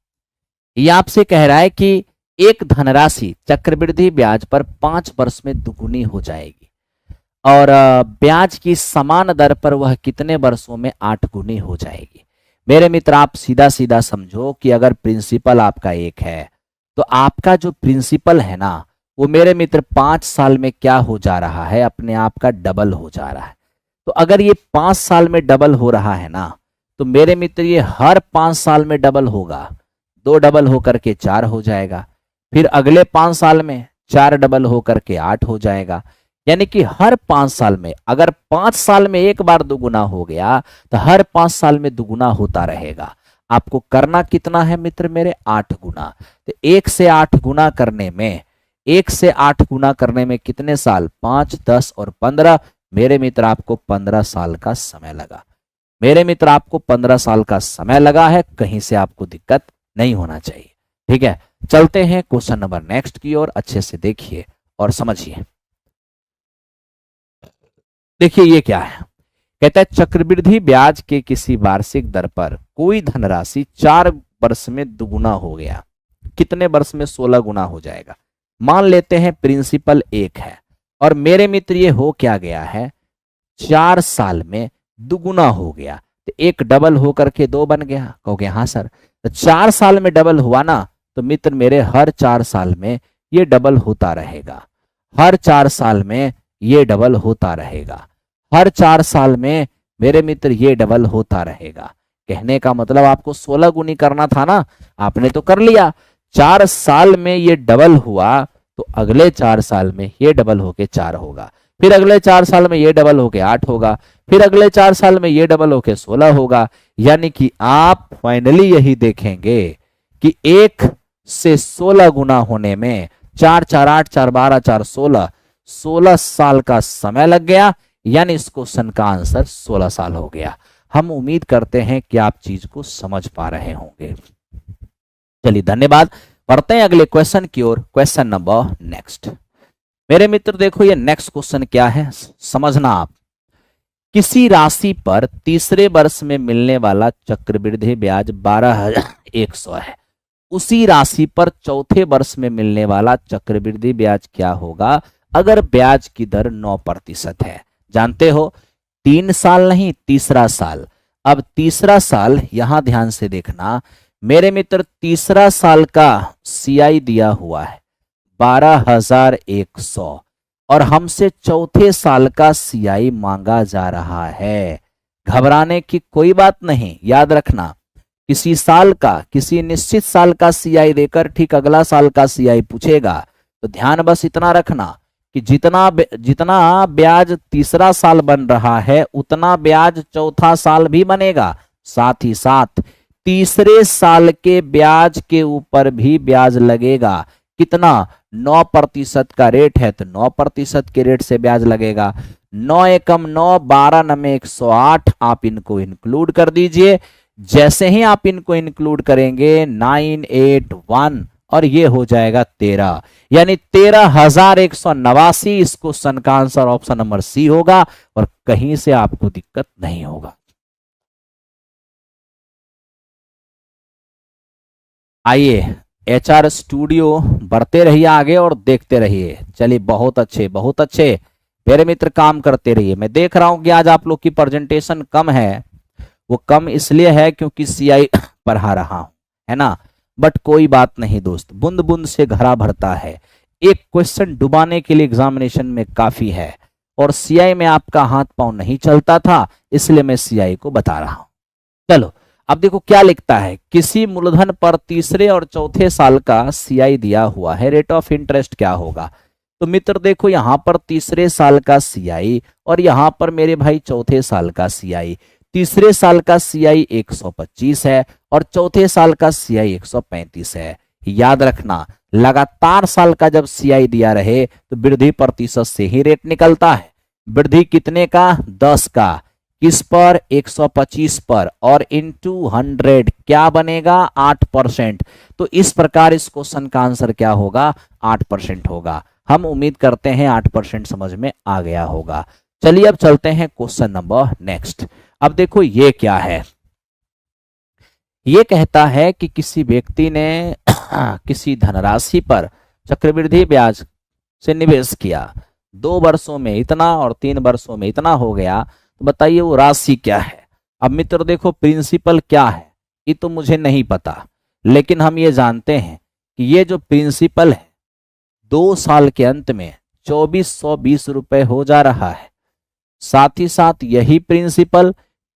ये आपसे कह रहा है कि एक धनराशि चक्रवृद्धि ब्याज पर 5 वर्ष में दुगुनी हो जाएगी, और ब्याज की समान दर पर वह कितने वर्षों में 8 गुनी हो जाएगी। मेरे मित्र आप सीधा सीधा समझो कि अगर प्रिंसिपल आपका 1 है तो आपका जो प्रिंसिपल है ना वो मेरे मित्र 5 साल में क्या हो जा रहा है, अपने आप का डबल हो जा रहा है। तो अगर ये 5 साल में डबल हो रहा है ना, तो मेरे मित्र ये हर 5 साल में डबल होगा। 2 डबल होकर के 4 हो जाएगा, फिर अगले 5 साल में 4 डबल होकर के 8 हो जाएगा। यानी कि हर 5 साल में, अगर 5 साल में एक बार दुगुना हो गया तो हर 5 साल में दुगुना होता रहेगा। आपको करना कितना है मित्र मेरे, 8 गुना। तो 1 से 8 गुना करने में, 1 से 8 गुना करने में कितने साल, 5 10 और 15। मेरे मित्र आपको 15 साल का समय लगा। मेरे मित्र आपको 15 साल का समय लगा है, कहीं से आपको दिक्कत नहीं होना चाहिए। ठीक है, चलते हैं क्वेश्चन नंबर नेक्स्ट की ओर। अच्छे से देखिए और समझिए। देखिए ये क्या है, कहता है चक्रवृद्धि ब्याज के किसी वार्षिक दर पर कोई धनराशि 4 वर्ष में दुगुना हो गया, कितने वर्ष में 16 गुना हो जाएगा। मान लेते हैं प्रिंसिपल 1 है और मेरे मित्र ये हो क्या गया है, 4 साल में दुगुना हो गया। तो 1 डबल होकर के 2 बन गया। कहोगे हाँ सर, तो 4 साल में डबल हुआ ना, तो मित्र मेरे हर 4 साल में ये डबल होता रहेगा। हर 4 साल में ये डबल होता रहेगा। हर 4 साल में मेरे मित्र ये डबल होता रहेगा। कहने का मतलब आपको 16 गुनी करना था ना, आपने तो कर लिया। 4 साल में ये डबल हुआ तो अगले 4 साल में ये डबल होके 4 होगा, फिर अगले 4 साल में ये डबल होके 8 होगा, फिर अगले 4 साल में ये डबल होके 16 होगा। यानी कि आप फाइनली यही देखेंगे कि 1 से 16 गुना होने में 4 4 8 4 12 4 16, 16 साल का समय लग गया, यानी इस क्वेश्चन का आंसर 16 साल हो गया। हम उम्मीद करते हैं कि आप चीज को समझ पा रहे होंगे। चलिए धन्यवाद। पढ़ते हैं अगले क्वेश्चन की ओर। Question number next. मेरे मित्र देखो ये नेक्स्ट क्वेश्चन क्या है, समझना आप। किसी राशि पर तीसरे वर्ष में मिलने वाला चक्रवृद्धि ब्याज 12,100 है, उसी राशि पर चौथे वर्ष में मिलने वाला चक्रवृद्धि ब्याज क्या होगा अगर ब्याज की दर 9% है। जानते हो 3 साल नहीं, तीसरा साल। अब तीसरा साल यहां ध्यान से देखना मेरे मित्र, तीसरा साल का सीआई दिया हुआ है 12,100 और हमसे चौथे साल का सीआई मांगा जा रहा है। घबराने की कोई बात नहीं, याद रखना किसी साल का, किसी निश्चित साल का सीआई देकर ठीक अगला साल का सीआई पूछेगा, तो ध्यान बस इतना रखना कि जितना ब्याज तीसरा साल बन रहा है उतना ब्याज चौथा साल भी बनेगा। साथ ही साथ तीसरे साल के ब्याज के ऊपर भी ब्याज लगेगा। कितना? 9% का रेट है तो 9% के रेट से ब्याज लगेगा। 9 एकम 9, 12 नमे 108। आप इनको इंक्लूड कर दीजिए। जैसे ही आप इनको इंक्लूड करेंगे 981 और ये हो जाएगा 13, यानी 13,189। इस क्वेश्चन का आंसर ऑप्शन नंबर सी होगा और कहीं से आपको दिक्कत नहीं होगा। आइए एचआर स्टूडियो बढ़ते रहिए आगे और देखते रहिए। चलिए बहुत अच्छे बहुत अच्छे मेरे मित्र, काम करते रहिए। मैं देख रहा हूं कि आज आप लोग की प्रेजेंटेशन कम है, वो कम इसलिए है क्योंकि सीआई पढ़ा रहा हूं, है ना। बट कोई बात नहीं दोस्त, बूंद बूंद से घड़ा भरता है। एक क्वेश्चन डुबाने के लिए एग्जामिनेशन में काफी है और सीआई में आपका हाथ पांव नहीं चलता था, इसलिए मैं सीआई को बता रहा हूं। चलो अब देखो क्या लिखता है। किसी मूलधन पर तीसरे और चौथे साल का सीआई दिया हुआ है, रेट ऑफ इंटरेस्ट क्या होगा। तो मित्र देखो यहां पर तीसरे साल का सीआई और यहां पर मेरे भाई चौथे साल का सीआई। तीसरे साल का सीआई 125 है और चौथे साल का सीआई 135 है। याद रखना लगातार साल का जब सीआई दिया रहे तो वृद्धि प्रतिशत से ही रेट निकलता है। वृद्धि कितने का? 10 का। किस पर? 125 पर, और इनटू 100 क्या बनेगा? 8%। तो इस प्रकार इस क्वेश्चन का आंसर क्या होगा? 8% होगा। हम उम्मीद करते हैं 8% समझ में आ गया होगा। चलिए अब चलते हैं क्वेश्चन नंबर नेक्स्ट। अब देखो ये क्या है। ये कहता है कि किसी व्यक्ति ने किसी धनराशि पर चक्रवृद्धि ब्याज से निवेश किया। 2 वर्षों में इतना और 3 वर्षों में इतना हो गया, तो बताइए वो राशि क्या है। अब मित्र देखो प्रिंसिपल क्या है ये तो मुझे नहीं पता, लेकिन हम ये जानते हैं कि ये जो प्रिंसिपल है 2 साल के अंत में 2420 रुपए हो जा रहा है। साथ ही साथ यही प्रिंसिपल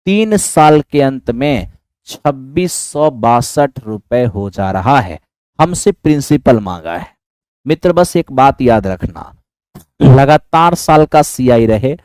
3 साल के अंत में 2662 रुपए हो जा रहा है। हमसे प्रिंसिपल मांगा है। मित्र बस एक बात याद रखना, लगातार साल का सीआई रहे,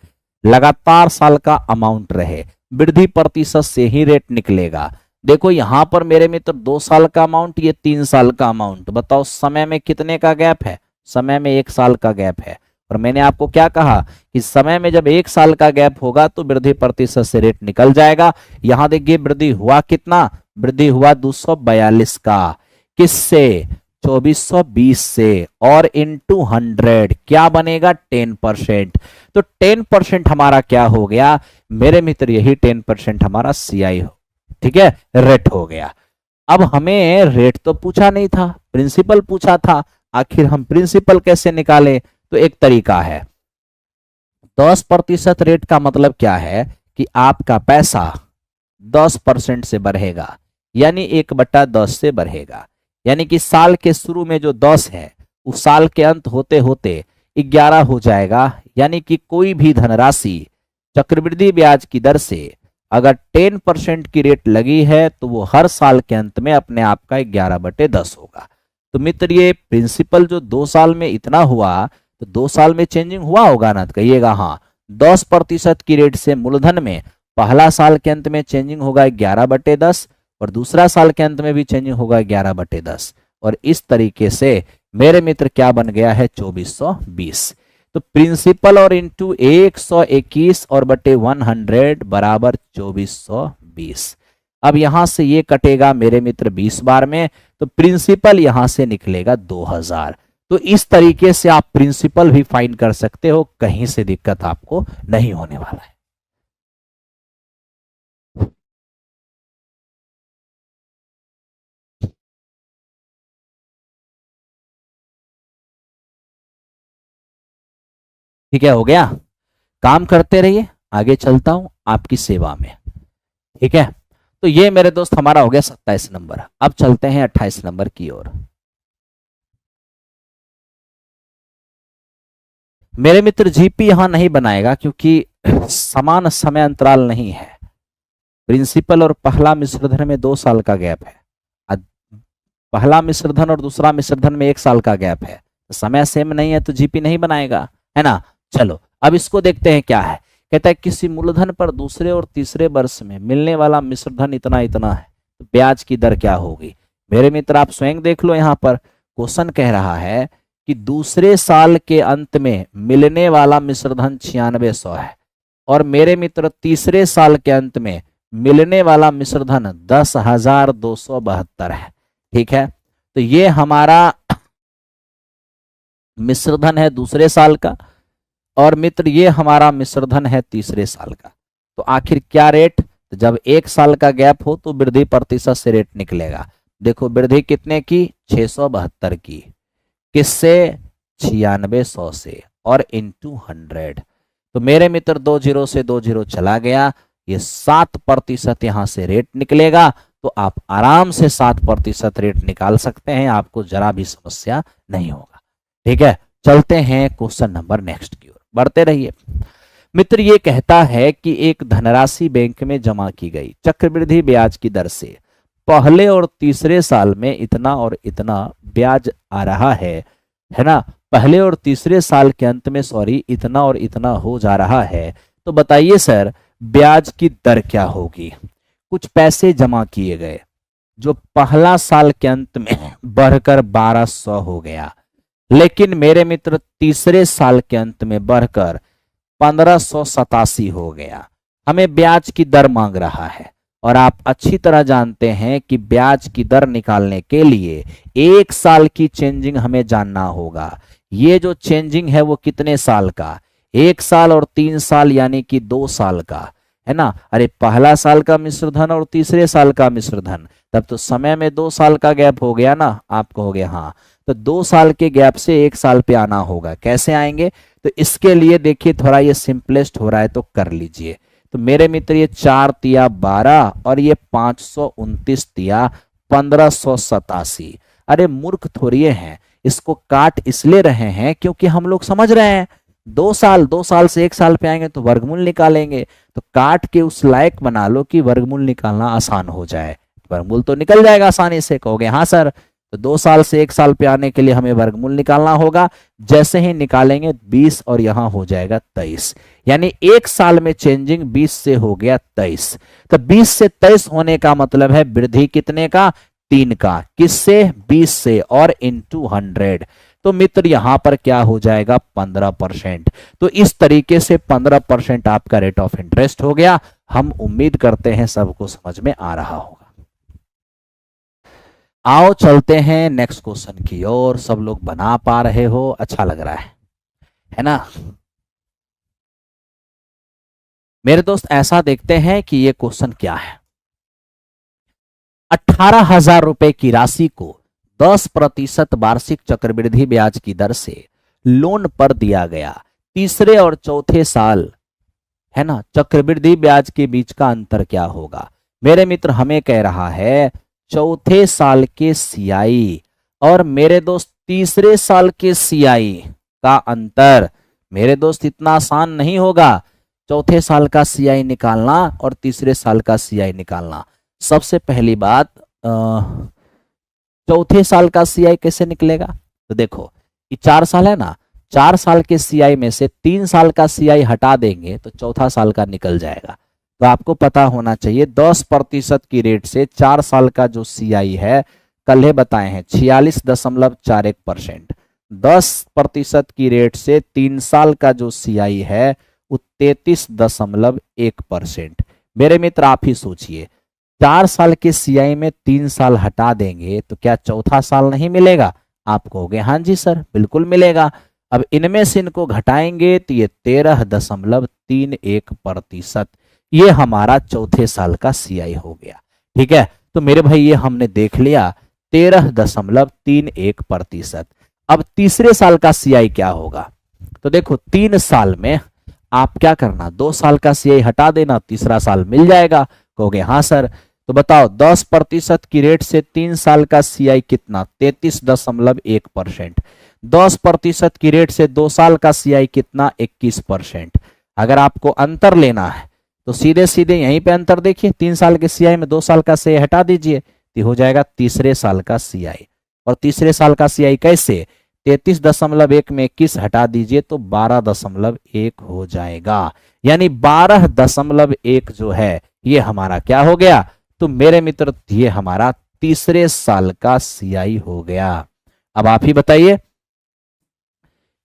लगातार साल का अमाउंट रहे, वृद्धि प्रतिशत से ही रेट निकलेगा। देखो यहां पर मेरे मित्र 2 साल का अमाउंट, ये 3 साल का अमाउंट। बताओ समय में कितने का गैप है? समय में 1 साल का गैप है। और मैंने आपको क्या कहा कि समय में जब 1 साल का गैप होगा तो वृद्धि प्रतिशत से रेट निकल जाएगा। यहां देखिए वृद्धि हुआ कितना? वृद्धि हुआ 242 का। किससे? 2420 से, और इनटू 100 क्या बनेगा? 10%। तो 10% हमारा क्या हो गया मेरे मित्र? यही 10% हमारा सीआई हो, ठीक है, रेट हो गया। अब हमें रेट तो पूछा नहीं था, प्रिंसिपल पूछा था। आखिर हम प्रिंसिपल कैसे निकाले? तो एक तरीका है। 10% रेट का मतलब क्या है कि आपका पैसा 10% से बढ़ेगा, यानी 1/10 से बढ़ेगा। यानी कि साल के शुरू में जो 10 है उस साल के अंत होते होते 11 हो जाएगा। यानी कि कोई भी धनराशि चक्रवृद्धि ब्याज की दर से अगर 10% की रेट लगी है तो वो हर साल के अंत में अपने आप का 11/10 होगा। तो मित्र ये प्रिंसिपल जो 2 साल में इतना हुआ तो 2 साल में चेंजिंग हुआ होगा ना? तो कहिएगा हाँ। 10% की रेट से मूलधन में पहला साल के अंत में चेंजिंग होगा 11/10 और दूसरा साल के अंत में भी चेंजिंग होगा 11/10। और इस तरीके से मेरे मित्र क्या बन गया है? 2420। तो प्रिंसिपल और इंटू 121 और बटे 100 बराबर 2420। अब यहां से ये कटेगा मेरे मित्र 20 बार में, तो प्रिंसिपल यहां से निकलेगा 2000। तो इस तरीके से आप प्रिंसिपल भी फाइंड कर सकते हो, कहीं से दिक्कत आपको नहीं होने वाला है। ठीक है, हो गया। काम करते रहिए, आगे चलता हूं आपकी सेवा में। ठीक है, तो ये मेरे दोस्त हमारा हो गया 27 नंबर। अब चलते हैं 28 नंबर की ओर। मेरे मित्र जीपी यहां नहीं बनाएगा क्योंकि समान समय अंतराल नहीं है। प्रिंसिपल और पहला मिश्रधन में 2 साल का गैप है, पहला मिश्रधन और दूसरा मिश्रधन में 1 साल का गैप है, तो समय सेम नहीं है तो जीपी नहीं बनाएगा, है ना। चलो अब इसको देखते हैं क्या है। कहता है किसी मूलधन पर दूसरे और तीसरे वर्ष में मिलने वाला मिश्रधन इतना इतना है, तो ब्याज की दर क्या होगी। मेरे मित्र आप स्वयं देख लो, यहां पर क्वेश्चन कह रहा है कि दूसरे साल के अंत में मिलने वाला मिश्रधन 9600 है, और मेरे मित्र तीसरे साल के अंत में मिलने वाला मिश्रधन 10,272 है। ठीक है, तो ये हमारा मिश्रधन है दूसरे साल का, और मित्र ये हमारा मिश्रधन है तीसरे साल का। तो आखिर क्या रेट, तो जब 1 साल का गैप हो तो वृद्धि प्रतिशत से रेट निकलेगा। देखो वृद्धि कितने की, 672 की, किससे, 9600 से, और इंटू 100। तो मेरे मित्र 20 से 20 चला गया, ये 7% यहां से रेट निकलेगा। तो आप आराम से 7% रेट निकाल सकते हैं, आपको जरा भी समस्या नहीं होगा। ठीक है, चलते हैं क्वेश्चन नंबर नेक्स्ट की ओर, बढ़ते रहिए। मित्र ये कहता है कि एक धनराशि बैंक में जमा की गई चक्रवृद्धि ब्याज की दर से पहले और तीसरे साल में इतना और इतना ब्याज आ रहा है ना। पहले और तीसरे साल के अंत में इतना और इतना हो जा रहा है, तो बताइए सर ब्याज की दर क्या होगी। कुछ पैसे जमा किए गए जो पहला साल के अंत में बढ़कर 1200 हो गया, लेकिन मेरे मित्र तीसरे साल के अंत में बढ़कर 1587 हो गया। हमें ब्याज की दर मांग रहा है, और आप अच्छी तरह जानते हैं कि ब्याज की दर निकालने के लिए 1 साल की चेंजिंग हमें जानना होगा। ये जो चेंजिंग है वो कितने साल का, 1 साल और 3 साल यानी कि 2 साल का, है ना। अरे पहला साल का मिश्रधन और तीसरे साल का मिश्रधन, तब तो समय में 2 साल का गैप हो गया ना। आप कहोगे हाँ, तो 2 साल के गैप से 1 साल पे आना होगा, कैसे आएंगे। तो इसके लिए देखिए थोड़ा ये सिंपलेस्ट हो रहा है, तो कर लीजिए। तो मेरे मित्र ये 4 तिया 12 और ये 529 तिया 1587। अरे मूर्ख थोड़ी हैं, इसको काट इसलिए रहे हैं क्योंकि हम लोग समझ रहे हैं 2 साल से 1 साल पे आएंगे तो वर्गमूल निकालेंगे, तो काट के उस लायक बना लो कि वर्गमूल निकालना आसान हो जाए। वर्गमूल तो निकल जाएगा आसानी से, कहोगे हाँ सर। तो 2 साल से 1 साल पे आने के लिए हमें वर्गमूल निकालना होगा। जैसे ही निकालेंगे 20 और यहां हो जाएगा 23, यानी 1 साल में चेंजिंग 20 से हो गया 23। तो 20 से 23 होने का मतलब है वृद्धि कितने का, 3 का, किससे, 20 से, और इंटू 100। तो मित्र यहां पर क्या हो जाएगा, 15%। तो इस तरीके से 15% आपका रेट ऑफ इंटरेस्ट हो गया। हम उम्मीद करते हैं सबको समझ में आ रहा होगा। आओ चलते हैं नेक्स्ट क्वेश्चन की ओर। सब लोग बना पा रहे हो, अच्छा लग रहा है ना। मेरे दोस्त ऐसा देखते हैं कि ये क्वेश्चन क्या है। 18,000 रुपए की राशि को 10% वार्षिक चक्रवृद्धि ब्याज की दर से लोन पर दिया गया। तीसरे और चौथे साल, है ना, चक्रवृद्धि ब्याज के बीच का अंतर क्या होगा। मेरे मित्र हमें कह रहा है चौथे साल के सीआई और मेरे दोस्त तीसरे साल के सीआई का अंतर। मेरे दोस्त इतना आसान नहीं होगा चौथे साल का सीआई निकालना और तीसरे साल का सीआई निकालना। सबसे पहली बात, चौथे साल का सीआई कैसे निकलेगा। तो देखो ये 4 साल है ना, 4 साल के सीआई में से 3 साल का सीआई हटा देंगे तो चौथा साल का निकल जाएगा। तो आपको पता होना चाहिए 10% की रेट से 4 साल का जो सीआई है, कल बताए हैं 46.41%, 10% की रेट से 3 साल का जो सीआई है वो 33.1%। मेरे मित्र आप ही सोचिए, 4 साल के सीआई में 3 साल हटा देंगे तो क्या चौथा साल नहीं मिलेगा? आप कहोगे हाँ जी सर बिल्कुल मिलेगा। अब इनमें से इनको घटाएंगे तो ये 13.31%, ये हमारा चौथे साल का सीआई हो गया। ठीक है, तो मेरे भाई ये हमने देख लिया 13.31%। अब तीसरे साल का सीआई क्या होगा? तो देखो 3 साल में आप क्या करना, 2 साल का सीआई हटा देना, तीसरा साल मिल जाएगा। कहोगे हाँ सर, तो बताओ 10% की रेट से 3 साल का सीआई कितना? 33.1%। 10% की रेट से 2 साल का सीआई कितना? 21%। अगर आपको अंतर लेना है तो सीधे सीधे यहीं पे अंतर देखिए, 3 साल के सीआई में 2 साल का सीआई हटा दीजिए तो हो जाएगा तीसरे साल का सीआई। और तीसरे साल का सीआई कैसे? 33.1 में 21 हटा दीजिए तो 12.1 हो जाएगा, यानी 12.1 जो है ये हमारा क्या हो गया? तो मेरे मित्र ये हमारा तीसरे साल का सीआई हो गया। अब आप ही बताइए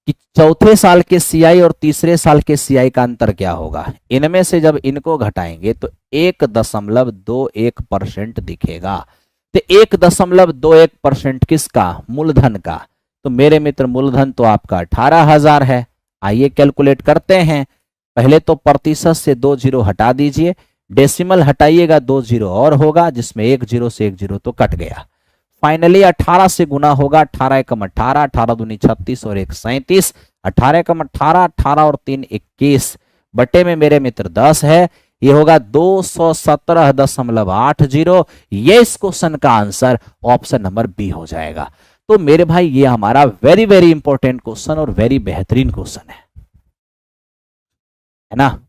कि चौथे साल के सीआई और तीसरे साल के सीआई का अंतर क्या होगा? इनमें से जब इनको घटाएंगे तो 1.21% दिखेगा। तो 1.21% किसका? मूलधन का। तो मेरे मित्र मूलधन तो आपका 18,000 है। आइए कैलकुलेट करते हैं। पहले तो प्रतिशत से 2 जीरो हटा दीजिए, डेसिमल हटाइएगा 2 जीरो और होगा, जिसमें 1 जीरो से 1 जीरो तो कट गया। फाइनली 18 से गुना होगा, 18 एकम 18, 18 दूनी 36 और 1 37, 18 एकम 18, 18 और 3 21, बटे में मेरे मित्र 10 है, ये होगा 217.80। ये इस क्वेश्चन का आंसर ऑप्शन नंबर बी हो जाएगा। तो मेरे भाई ये हमारा वेरी वेरी इंपॉर्टेंट क्वेश्चन और वेरी बेहतरीन क्वेश्चन है ना?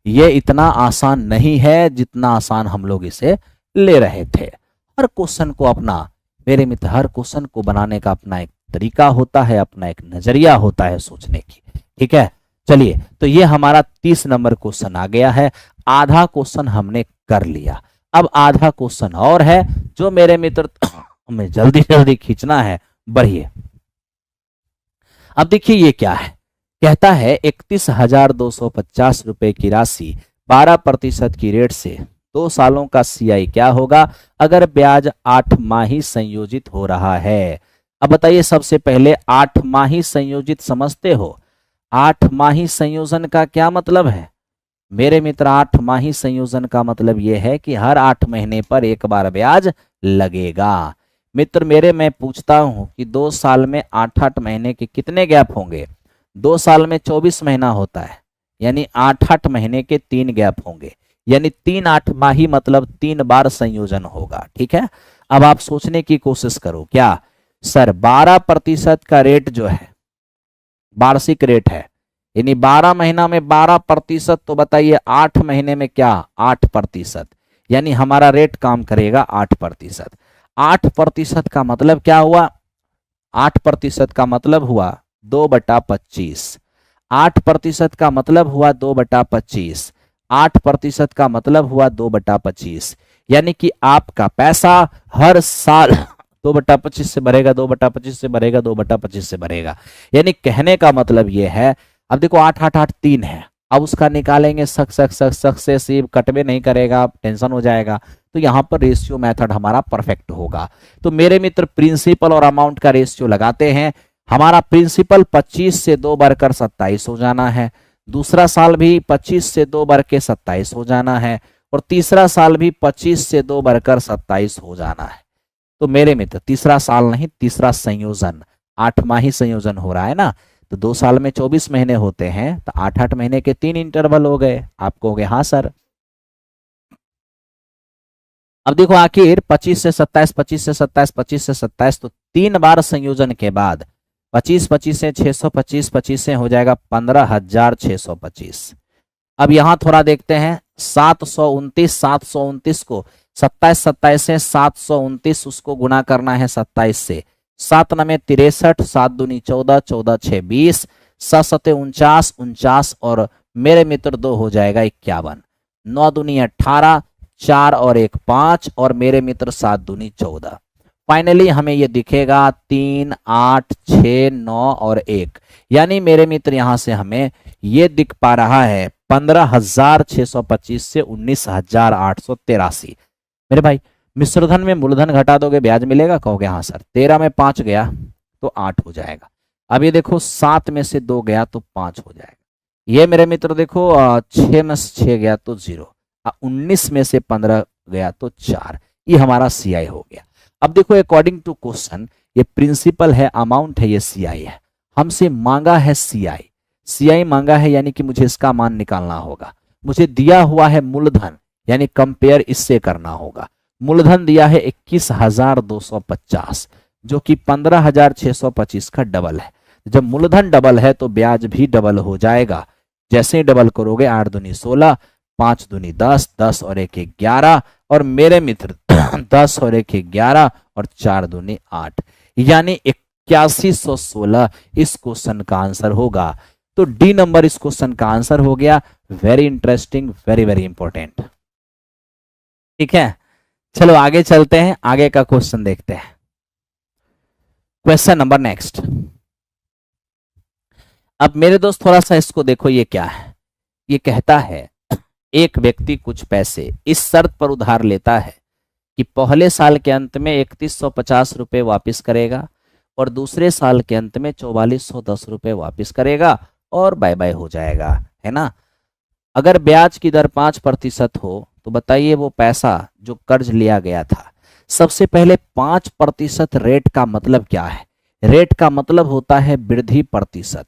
ये इतना आसान नहीं है जितना आसान हम लोग इसे ले रहे थे। हर क्वेश्चन को अपना, मेरे मित्र हर क्वेश्चन को बनाने का अपना एक तरीका होता है, अपना एक नजरिया होता है सोचने की। ठीक है, चलिए तो ये हमारा 30 नंबर क्वेश्चन आ गया है। आधा क्वेश्चन हमने कर लिया, अब आधा क्वेश्चन और है जो मेरे मित्र हमें जल्दी जल्दी खींचना है। बढ़िए, अब देखिए ये क्या है, कहता है 31,250 रुपए की राशि 12% की रेट से 2 सालों का सीआई क्या होगा अगर ब्याज 8 माही संयोजित हो रहा है? अब बताइए, सबसे पहले 8 माही संयोजित समझते हो? 8 माही संयोजन का क्या मतलब है मेरे मित्र? 8 माही संयोजन का मतलब यह है कि हर 8 महीने पर एक बार ब्याज लगेगा। मित्र मेरे, मैं पूछता हूं कि 2 साल में 8-8 महीने के कितने गैप होंगे? 2 साल में 24 महीना होता है, यानी 8-8 महीने के 3 गैप होंगे, यानी 3 8 माही मतलब 3 बार संयोजन होगा। ठीक है, अब आप सोचने की कोशिश करो, क्या सर 12% का रेट जो है वार्षिक रेट है, यानी 12 महीना में 12%, तो बताइए 8 महीने में क्या 8%, यानी हमारा रेट काम करेगा 8%। 8% का मतलब क्या हुआ? 8% का मतलब हुआ 2/25। 8% का मतलब हुआ 2/25। 8% का मतलब हुआ 2/25, यानी कि आपका पैसा हर साल 2/25 से बढ़ेगा, 2/25 से बढ़ेगा, 2/25 से बढ़ेगा। यानी कहने का मतलब यह है, अब देखो 8 8 8 3 है, अब उसका निकालेंगे सक्सेसिव, कटवे नहीं करेगा, टेंशन हो जाएगा। तो यहाँ पर रेशियो मेथड हमारा परफेक्ट होगा। तो मेरे मित्र प्रिंसिपल और अमाउंट का रेशियो लगाते हैं। हमारा प्रिंसिपल 25 से 2 बढ़कर 27 हो जाना है, दूसरा साल भी 25 से 2 बढ़ के 27 हो जाना है, और तीसरा साल भी 25 से 2 बढ़कर 27 हो जाना है। तो मेरे मित्र तीसरा साल नहीं, तीसरा संयोजन, 8 माही संयोजन हो रहा है ना, तो 2 साल में 24 महीने होते हैं, तो 8-8 महीने के 3 इंटरवल हो गए। आप कहोगे हाँ सर। अब देखो आखिर 25 से 27, 25 से 27, 25 से 27, तो 3 बार संयोजन के बाद 25 से 625, 25 से हो जाएगा 15,625। अब यहां थोड़ा देखते हैं, 729 को 27 से 729 उसको गुना करना है 27 से, 7 9 63, 7 दूनी 14, 14 6 20, 7 7 49, 49 और मेरे मित्र 2 हो जाएगा 51, 9 दूनी 18, 4 और 1 5 और मेरे मित्र 7 दूनी 14। फाइनली हमें ये दिखेगा 3, 8, 6, 9 और 1, यानी मेरे मित्र यहां से हमें ये दिख पा रहा है 15,625 से 19,883। मेरे भाई मिश्रधन में मूलधन घटा दोगे ब्याज मिलेगा, कहोगे हाँ सर। 13 में 5 गया तो 8 हो जाएगा। अब ये देखो 7 में से 2 गया तो 5 हो जाएगा। ये मेरे मित्र देखो 6 में से 6 गया तो 0, 19 में से 15 गया तो 4। ये हमारा सीआई हो गया। अब देखो अकॉर्डिंग टू क्वेश्चन ये प्रिंसिपल है, अमाउंट है, ये सीआई है। हमसे मांगा है सीआई, सीआई मांगा है यानी कि मुझे इसका मान निकालना होगा। मुझे दिया हुआ है मूलधन, यानी कंपेयर इससे करना होगा। मूलधन दिया है 21,250 जो कि 15,625 का डबल है। जब मूलधन डबल है तो ब्याज भी डबल हो जाएगा। जैसे ही डबल करोगे 8 दूनी 16, 5 दूनी 10, 10 और 1 11, और मेरे मित्र 10 और 1 11 और 4 दूनी 8, यानी 8116 इस क्वेश्चन का आंसर होगा। तो डी नंबर इस क्वेश्चन का आंसर हो गया। Very interesting, very very important. ठीक है, चलो आगे चलते हैं, आगे का क्वेश्चन देखते हैं। Question number next. अब मेरे दोस्त थोड़ा सा इसको देखो, ये क्या है। ये कहता है एक व्यक्ति कुछ पैसे इस शर्त पर उधार लेता है कि पहले साल के अंत में 3150 रुपये वापिस करेगा और दूसरे साल के अंत में 4410 रुपये वापिस करेगा और बाय बाय हो जाएगा, है ना। अगर ब्याज की दर 5% हो तो बताइए वो पैसा जो कर्ज लिया गया था। सबसे पहले 5% रेट का मतलब क्या है? रेट का मतलब होता है वृद्धि प्रतिशत।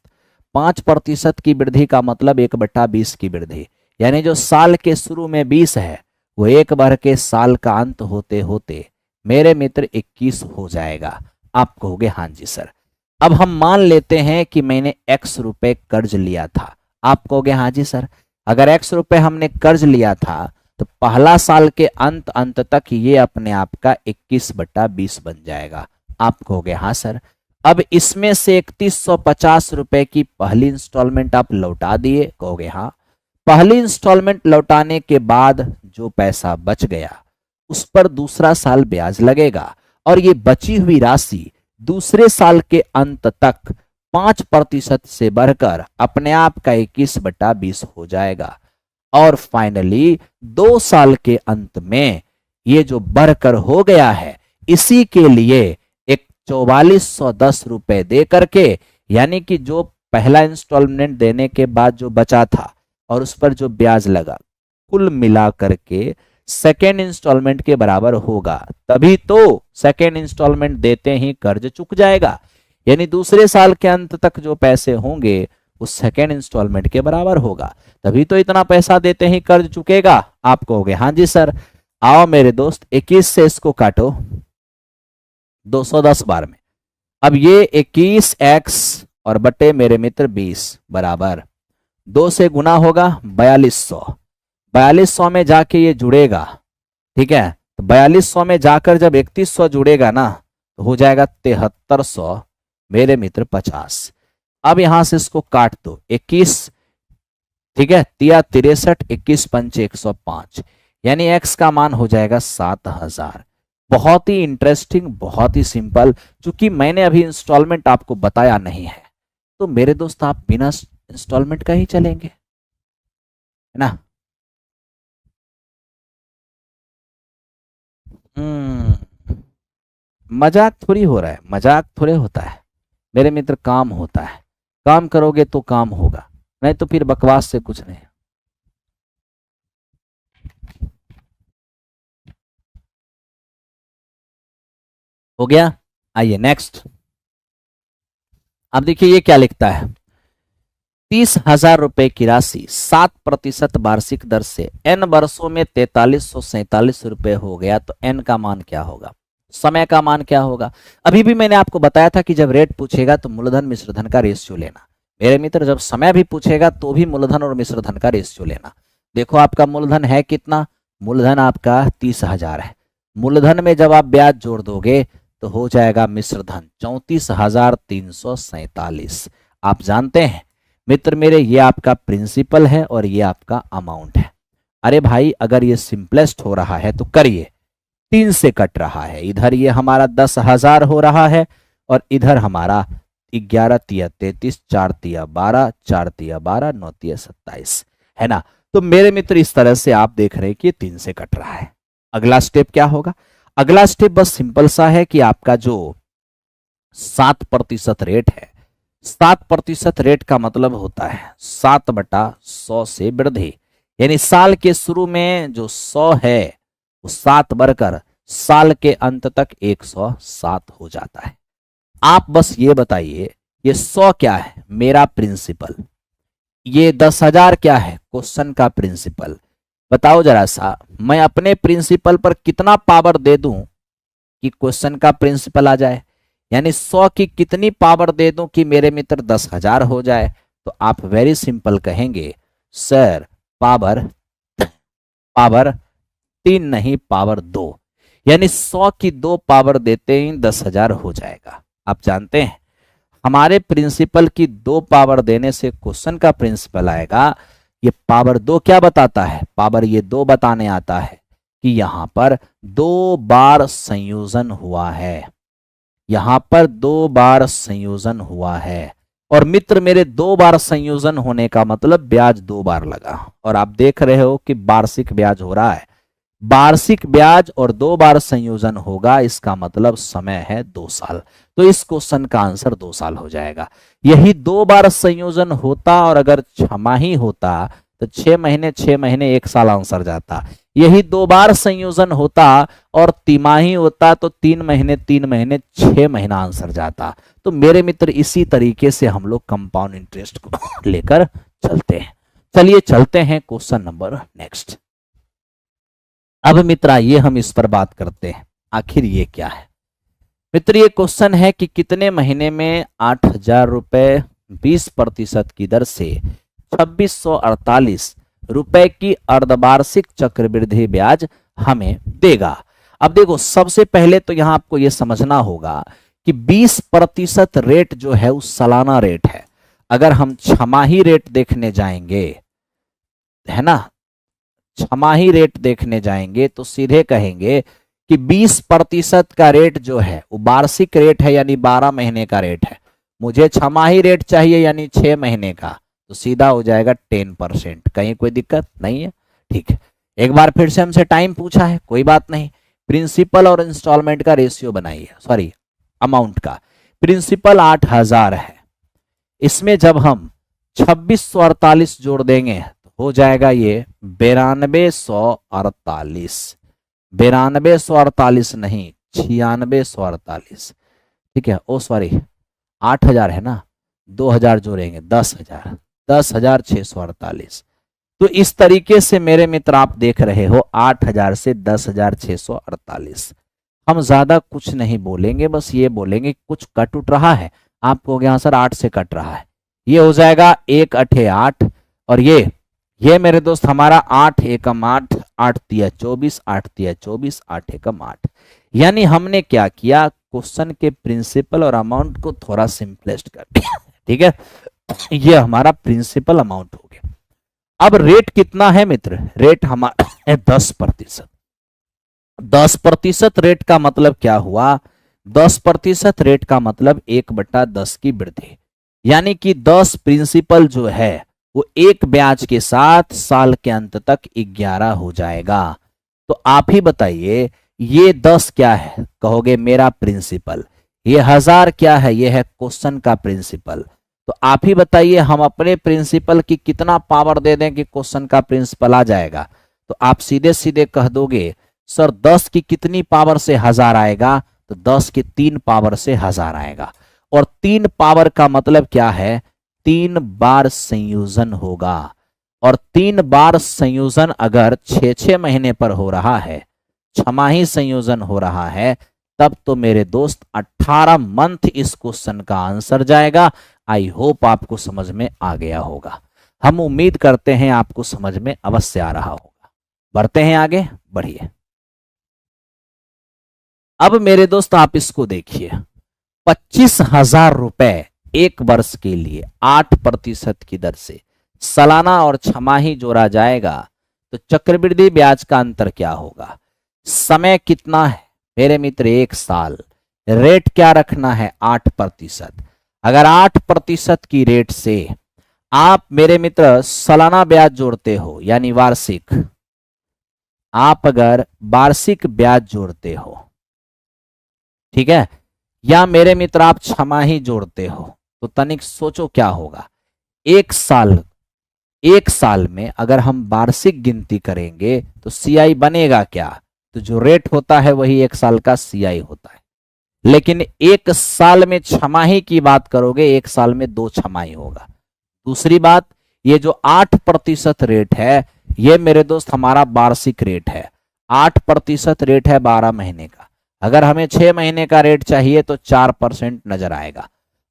5% की वृद्धि का मतलब 1/20 की वृद्धि, यानी जो साल के शुरू में 20 है वो एक बार के साल का अंत होते होते मेरे मित्र 21 हो जाएगा। आप कहोगे हाँ जी सर। अब हम मान लेते हैं कि मैंने x रुपए कर्ज लिया था। आप कहोगे हाँ जी सर। अगर x रुपए हमने कर्ज लिया था तो पहला साल के अंत तक ये अपने आप का 21/20 बन जाएगा। आप कहोगे हाँ सर। अब इसमें से 3150 रुपए की पहली इंस्टॉलमेंट आप लौटा दिए, कहोगे हाँ। पहली इंस्टॉलमेंट लौटाने के बाद जो पैसा बच गया उस पर दूसरा साल ब्याज लगेगा और ये बची हुई राशि दूसरे साल के अंत तक 5% से बढ़कर अपने आप का 21/20 हो जाएगा और फाइनली 2 साल के अंत में ये जो बढ़कर हो गया है इसी के लिए एक 4410 रुपए दे करके, यानी कि जो पहला इंस्टॉलमेंट देने के बाद जो बचा था और उस पर जो ब्याज लगा कुल मिला करके सेकेंड इंस्टॉलमेंट के बराबर होगा। तभी तो सेकेंड इंस्टॉलमेंट देते ही कर्ज चुक जाएगा, यानी दूसरे साल के अंत तक जो पैसे होंगे उस सेकेंड इंस्टॉलमेंट के बराबर होगा। तभी तो इतना पैसा देते ही कर्ज चुकेगा। आप कहोगे हाँ जी सर। आओ मेरे दोस्त 21 से इसको काटो 210 बार में। अब ये 21x और बटे मेरे मित्र 20 बराबर 2 से गुना होगा 4200। 4200 में जाके ये जुड़ेगा, ठीक है। तो 4200 में जाकर जब 3100 जुड़ेगा ना तो हो जाएगा 7300 मेरे मित्र 50। अब यहां से इसको काट दो 21, ठीक है, 63, 21 पंचे 105, यानी x का मान हो जाएगा 7000। बहुत ही इंटरेस्टिंग, बहुत ही सिंपल। चूंकि मैंने अभी इंस्टॉलमेंट आपको बताया नहीं है तो मेरे दोस्त आप बिना इंस्टॉलमेंट का ही चलेंगे, है ना। मजाक थोड़ी हो रहा है, मजाक थोड़े होता है मेरे मित्र, काम होता है। काम करोगे तो काम होगा, नहीं तो फिर बकवास से कुछ नहीं। हो गया। आइए नेक्स्ट। अब देखिए ये क्या लिखता है। 30,000 रुपए की राशि 7% वार्षिक दर से n वर्षों में 4347 रुपए हो गया तो n का मान क्या होगा? समय का मान क्या होगा? अभी भी मैंने आपको बताया था कि जब रेट पूछेगा तो मूलधन मिश्रधन का रेशियो लेना। मेरे मित्र जब समय भी पूछेगा तो भी मूलधन और मिश्रधन का रेशियो लेना। देखो आपका मूलधन है कितना? मूलधन आपका 30,000 है। मूलधन में जब आप ब्याज जोड़ दोगे तो हो जाएगा मिश्रधन 34,347। आप जानते हैं मित्र मेरे, ये आपका प्रिंसिपल है और ये आपका अमाउंट है। अरे भाई अगर ये सिंपलेस्ट हो रहा है तो करिए, 3 से कट रहा है। इधर ये हमारा 10,000 हो रहा है और इधर हमारा 11 तिया 33, 4 तिया 12, 4 तिया 12, 9 तिया 27 है ना। तो मेरे मित्र इस तरह से आप देख रहे हैं कि 3 से कट रहा है। अगला स्टेप क्या होगा? अगला स्टेप बस सिंपल सा है कि आपका जो 7% रेट है, 7% रेट का मतलब होता है 7/100 से वृद्धि, यानी साल के शुरू में जो 100 है वो 7 बढ़कर साल के अंत तक 107 हो जाता है। आप बस ये बताइए ये 100 क्या है? मेरा प्रिंसिपल। ये 10,000 क्या है? क्वेश्चन का प्रिंसिपल। बताओ जरा सा, मैं अपने प्रिंसिपल पर कितना पावर दे दूं कि क्वेश्चन का प्रिंसिपल आ जाए? यानी 100 की कितनी पावर दे दूं कि मेरे मित्र 10,000 हो जाए? तो आप वेरी सिंपल कहेंगे सर पावर 3 नहीं, पावर 2, यानी 100 की 2 पावर देते ही 10,000 हो जाएगा। आप जानते हैं हमारे प्रिंसिपल की 2 पावर देने से क्वेश्चन का प्रिंसिपल आएगा। ये पावर 2 क्या बताता है? पावर ये 2 बताने आता है कि यहां पर 2 बार संयोजन हुआ है, यहां पर 2 बार संयोजन हुआ है। और मित्र मेरे 2 बार संयोजन होने का मतलब ब्याज 2 बार लगा, और आप देख रहे हो कि वार्षिक ब्याज हो रहा है। वार्षिक ब्याज और 2 बार संयोजन होगा, इसका मतलब समय है 2 साल। तो इस क्वेश्चन का आंसर 2 साल हो जाएगा। यही 2 बार संयोजन होता और अगर छमाही होता तो 6 महीने 6 महीने 1 साल आंसर जाता। यही 2 बार संयोजन होता और तिमाही होता तो 3 महीने 3 महीने 6 महीना आंसर जाता। तो मेरे मित्र इसी तरीके से हम लोग कंपाउंड इंटरेस्ट को लेकर चलते हैं। चलिए चलते हैं क्वेश्चन नंबर नेक्स्ट। अब मित्र आइए हम इस पर बात करते हैं, आखिर ये क्या है। मित्र ये क्वेश्चन है कि कितने महीने में 8,000 रुपए 20% की दर से 2,648 रुपए की अर्धवार्षिक चक्रवृद्धि ब्याज हमें देगा। अब देखो सबसे पहले तो यहां आपको यह समझना होगा कि 20% रेट जो है उस सालाना रेट है। अगर हम छमाही रेट देखने जाएंगे, है ना, छमाही रेट देखने जाएंगे तो सीधे कहेंगे कि 20% का रेट जो है वो वार्षिक रेट है, यानी 12 महीने का रेट है। मुझे छमाही रेट चाहिए यानी 6 महीने का, तो सीधा हो जाएगा 10%। कहीं कोई दिक्कत नहीं है? ठीक है। एक बार फिर से हमसे टाइम पूछा है, कोई बात नहीं। प्रिंसिपल और इंस्टॉलमेंट का रेशियो बनाइए, सॉरी अमाउंट का। प्रिंसिपल 8,000 है, इसमें जब हम 2,648 जोड़ देंगे तो हो जाएगा ये 9248। 9248 नहीं, 9648। ठीक है, ओ सॉरी 8,000 है ना, 2,000 जोड़ेंगे 10,000, 10,648। तो इस तरीके से मेरे मित्र आप देख रहे हो 8,000 से 10,648। हम ज्यादा कुछ नहीं बोलेंगे, बस ये बोलेंगे कुछ कट उठ रहा है। आपको हो गया सर 8 से कट रहा है, ये हो जाएगा 1 8 8, और ये मेरे दोस्त हमारा 8 एकम 8, 8 तिया 24, 8 तिया 24, 8 एकम 8। यानी हमने क्या किया, क्वेश्चन के प्रिंसिपल और अमाउंट को थोड़ा सिंपलेस्ट कर दिया। ठीक है, ये हमारा प्रिंसिपल अमाउंट हो गया। अब रेट कितना है मित्र? रेट हमारा है 10%। 10% रेट का मतलब क्या हुआ? 10% रेट का मतलब 1/10 की वृद्धि, यानी कि 10 प्रिंसिपल जो है वो एक ब्याज के साथ साल के अंत तक 11 हो जाएगा। तो आप ही बताइए ये 10 क्या है? कहोगे मेरा प्रिंसिपल। ये 1,000 क्या है? ये है क्वेश्चन का प्रिंसिपल। तो आप ही बताइए हम अपने प्रिंसिपल की कितना पावर दे दें कि क्वेश्चन का प्रिंसिपल आ जाएगा? तो आप सीधे सीधे कह दोगे सर 10 की कितनी पावर से 1,000 आएगा? तो 10 की 3 पावर से 1,000 आएगा। और 3 पावर का मतलब क्या है? 3 बार संयोजन होगा, और 3 बार संयोजन अगर 6-6 महीने पर हो रहा है, छमाही संयोजन हो रहा है, तब तो मेरे दोस्त 18 मंथ इस क्वेश्चन का आंसर जाएगा। आई होप आपको समझ में आ गया होगा। हम उम्मीद करते हैं आपको समझ में अवश्य आ रहा होगा। बढ़ते हैं आगे, बढ़िए। अब मेरे दोस्त आप इसको देखिए, 25,000 रुपए 1 वर्ष के लिए 8% की दर से सालाना और छमाही जोड़ा जाएगा तो चक्रवृद्धि ब्याज का अंतर क्या होगा? समय कितना है मेरे मित्र 1 साल, रेट क्या रखना है 8%। अगर 8% की रेट से आप मेरे मित्र सालाना ब्याज जोड़ते हो यानी वार्षिक, आप अगर वार्षिक ब्याज जोड़ते हो, ठीक है, या मेरे मित्र आप छमाही जोड़ते हो, तो तनिक सोचो क्या होगा। 1 साल में अगर हम वार्षिक गिनती करेंगे तो सीआई बनेगा क्या, तो जो रेट होता है वही 1 साल का सीआई होता है। लेकिन 1 साल में छमाही की बात करोगे, 1 साल में 2 छमाही होगा। दूसरी बात, ये जो 8% रेट है ये मेरे दोस्त हमारा वार्षिक रेट है। 8% रेट है 12 महीने का। अगर हमें 6 महीने का रेट चाहिए तो 4% नजर आएगा।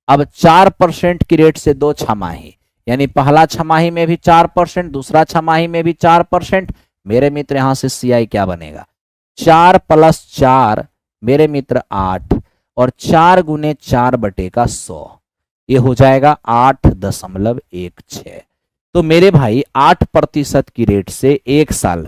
अब 4% की रेट से 2 छमाही, यानी पहला छमाही में भी 4%, दूसरा छमाही में भी 4%। मेरे मित्र यहां से सीआई क्या बनेगा, 4 + 4 मेरे मित्र 8, और 4 × 4/100, ये हो जाएगा 8.16। तो मेरे भाई 8% की रेट से 1 साल,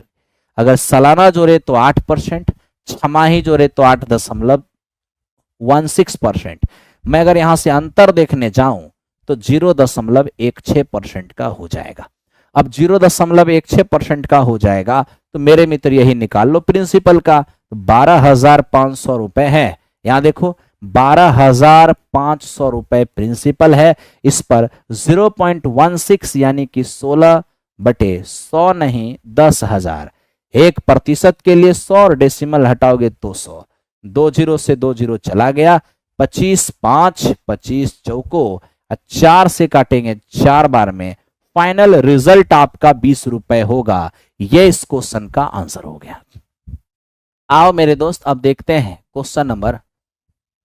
अगर सालाना जोड़े तो 8%, छमाही जोड़े तो 8.16%। मैं अगर यहां से अंतर देखने जाऊं तो 0.16% का हो जाएगा। अब 0.16% का हो जाएगा तो मेरे मित्र यही निकाल लो प्रिंसिपल का, 12,500 रुपए है। यहां देखो 12,500 रुपए प्रिंसिपल है, इस पर 0.16 यानी कि 16/100 नहीं 10,000। 1% के लिए 100 और डेसिमल हटाओगे तो 100, 2 0 से 2 0 चला गया, 25 5 25 चौको, 4 से काटेंगे 4 बार में, फाइनल रिजल्ट आपका 20 रुपए होगा। यह इस क्वेश्चन का आंसर हो गया। आओ मेरे दोस्त अब देखते हैं क्वेश्चन नंबर।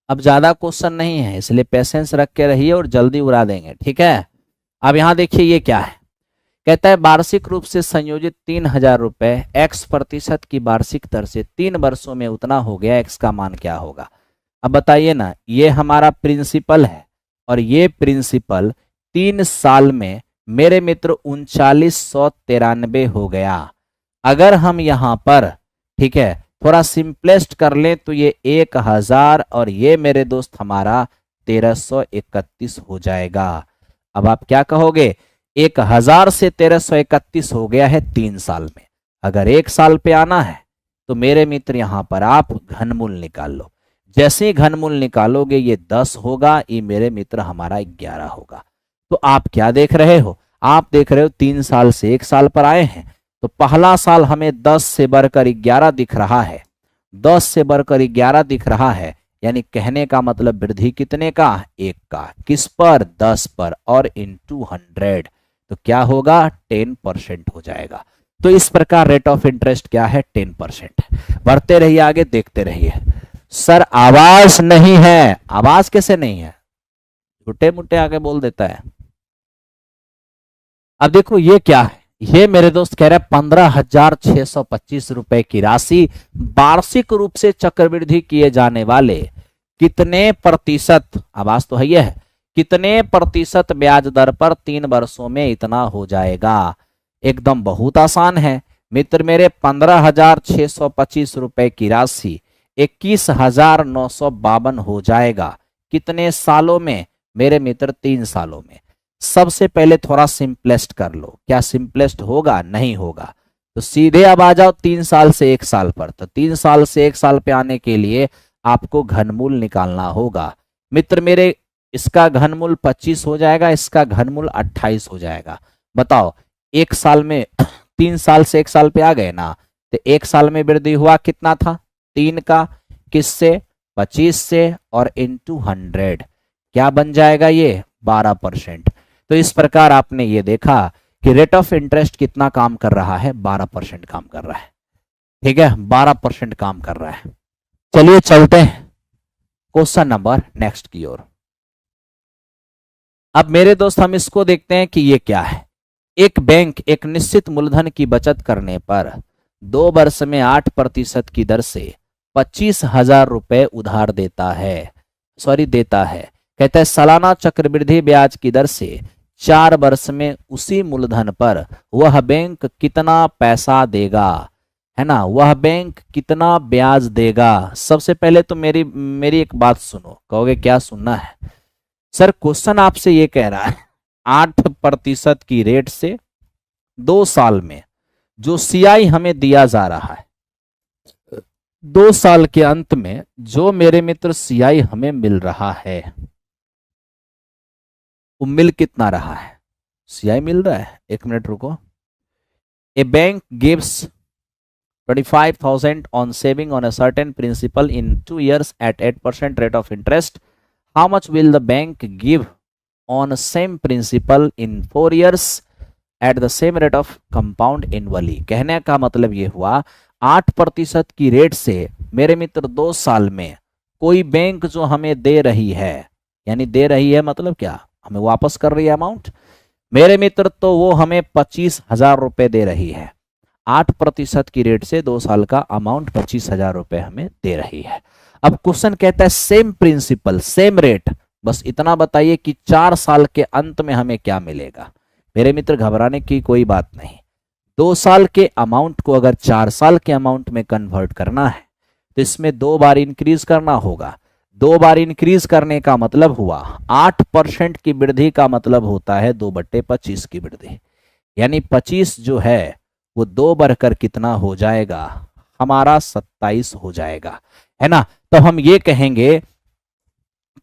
अब ज्यादा क्वेश्चन नहीं है इसलिए पेशेंस रख के रहिए और जल्दी उड़ा देंगे, ठीक है। अब यहां देखिए ये क्या है, कहता है वार्षिक रूप से संयोजित 3,000 रुपए x% की वार्षिक दर से 3 वर्षों में उतना हो गया, x का मान क्या होगा। अब बताइए ना, ये हमारा प्रिंसिपल है और ये प्रिंसिपल 3 साल में मेरे मित्र 3993 हो गया। अगर हम यहां पर, ठीक है, थोड़ा सिंपलेस्ट कर लें तो ये 1,000 और ये मेरे दोस्त हमारा 1331 हो जाएगा। अब आप क्या कहोगे, 1,000 से 1331 हो गया है 3 साल में। अगर 1 साल पे आना है तो मेरे मित्र यहां पर आप घनमूल निकाल लो। जैसे ही घनमूल निकालोगे ये 10 होगा, ये मेरे मित्र हमारा 11 होगा। तो आप क्या देख रहे हो, आप देख रहे हो 3 साल से 1 साल पर आए हैं, तो पहला साल हमें 10 से बढ़कर 11 दिख रहा है, 10 से बढ़कर 11 दिख रहा है, यानी कहने का मतलब वृद्धि कितने का, 1 का। किस पर, 10 पर, और इनटू 100, तो क्या होगा 10% हो जाएगा। तो इस प्रकार रेट ऑफ इंटरेस्ट क्या है, 10%। बढ़ते रहिए आगे, देखते रहिए। सर आवाज नहीं है, आवाज कैसे नहीं है, छोटे मोटे आगे बोल देता है। अब देखो ये क्या है, ये मेरे दोस्त कह रहे हैं 15,625 रुपए की राशि वार्षिक रूप से चक्रवृद्धि किए जाने वाले कितने प्रतिशत, आवाज तो है ये है, कितने प्रतिशत ब्याज दर पर 3 वर्षों में इतना हो जाएगा। एकदम बहुत आसान है मित्र मेरे, 15,625 रुपए की राशि 21,952 हो जाएगा। कितने सालों में मेरे मित्र, 3 सालों में। सबसे पहले थोड़ा सिंपलेस्ट कर लो, क्या सिंपलेस्ट होगा, नहीं होगा। तो सीधे अब आ जाओ 3 साल से 1 साल पर। तो 3 साल से 1 साल पे आने के लिए आपको घनमूल निकालना होगा मित्र मेरे। इसका घनमूल 25 हो जाएगा, इसका घनमूल 28 हो जाएगा। बताओ 1 साल में 3 साल से 1 साल पे आ गए ना, तो 1 साल में वृद्धि हुआ कितना था, 3 का, किससे, 25 से, और इनटू 100 क्या बन जाएगा ये 12%। तो इस प्रकार आपने ये देखा कि रेट ऑफ इंटरेस्ट कितना काम कर रहा है, 12% काम कर रहा है, ठीक है, 12% काम कर रहा है। चलिए चलते हैं क्वेश्चन नंबर नेक्स्ट की ओर। अब मेरे दोस्त हम इसको देखते हैं कि ये क्या है। एक बैंक एक निश्चित मूलधन की बचत करने पर 2 वर्ष में 8% की दर से 25,000 रुपए उधार देता है, देता है। कहता है सालाना चक्रवृद्धि ब्याज की दर से 4 वर्ष में उसी मूलधन पर वह बैंक कितना पैसा देगा। है ना, वह बैंक कितना ब्याज देगा। सबसे पहले तो मेरी मेरी एक बात सुनो। कहोगे क्या सुनना है सर? क्वेश्चन आपसे ये कह रहा है 8% की रेट से 2 साल में जो सीआई हमें दिया जा रहा है, 2 साल के अंत में जो मेरे मित्र सीआई हमें मिल रहा है, वो मिल कितना रहा है? सीआई मिल रहा है, 1 मिनट रुको। ए bank gives 25,000 on saving on a certain principal in 2 years at 8% rate of interest. How much will the bank give on same principal in 4 years at the same rate of compound annually? कहने का मतलब ये हुआ 8% की रेट से मेरे मित्र 2 साल में कोई बैंक जो हमें दे रही है, यानी दे रही है मतलब क्या, हमें वापस कर रही है अमाउंट मेरे मित्र, तो वो हमें 25,000 रुपए दे रही है। 8% की रेट से 2 साल का अमाउंट 25,000 रुपए हमें दे रही है। अब क्वेश्चन कहता है सेम प्रिंसिपल सेम रेट, बस इतना बताइए कि 4 साल के अंत में हमें क्या मिलेगा। मेरे मित्र घबराने की कोई बात नहीं। 2 साल के अमाउंट को अगर 4 साल के अमाउंट में कन्वर्ट करना है तो इसमें 2 बार इंक्रीज करना होगा। 2 बार इंक्रीज करने का मतलब हुआ 8% की वृद्धि का मतलब होता है 2/25 की वृद्धि, यानी 25 जो है वो 2 बढ़कर कितना हो जाएगा हमारा 27 हो जाएगा, है ना। तो हम ये कहेंगे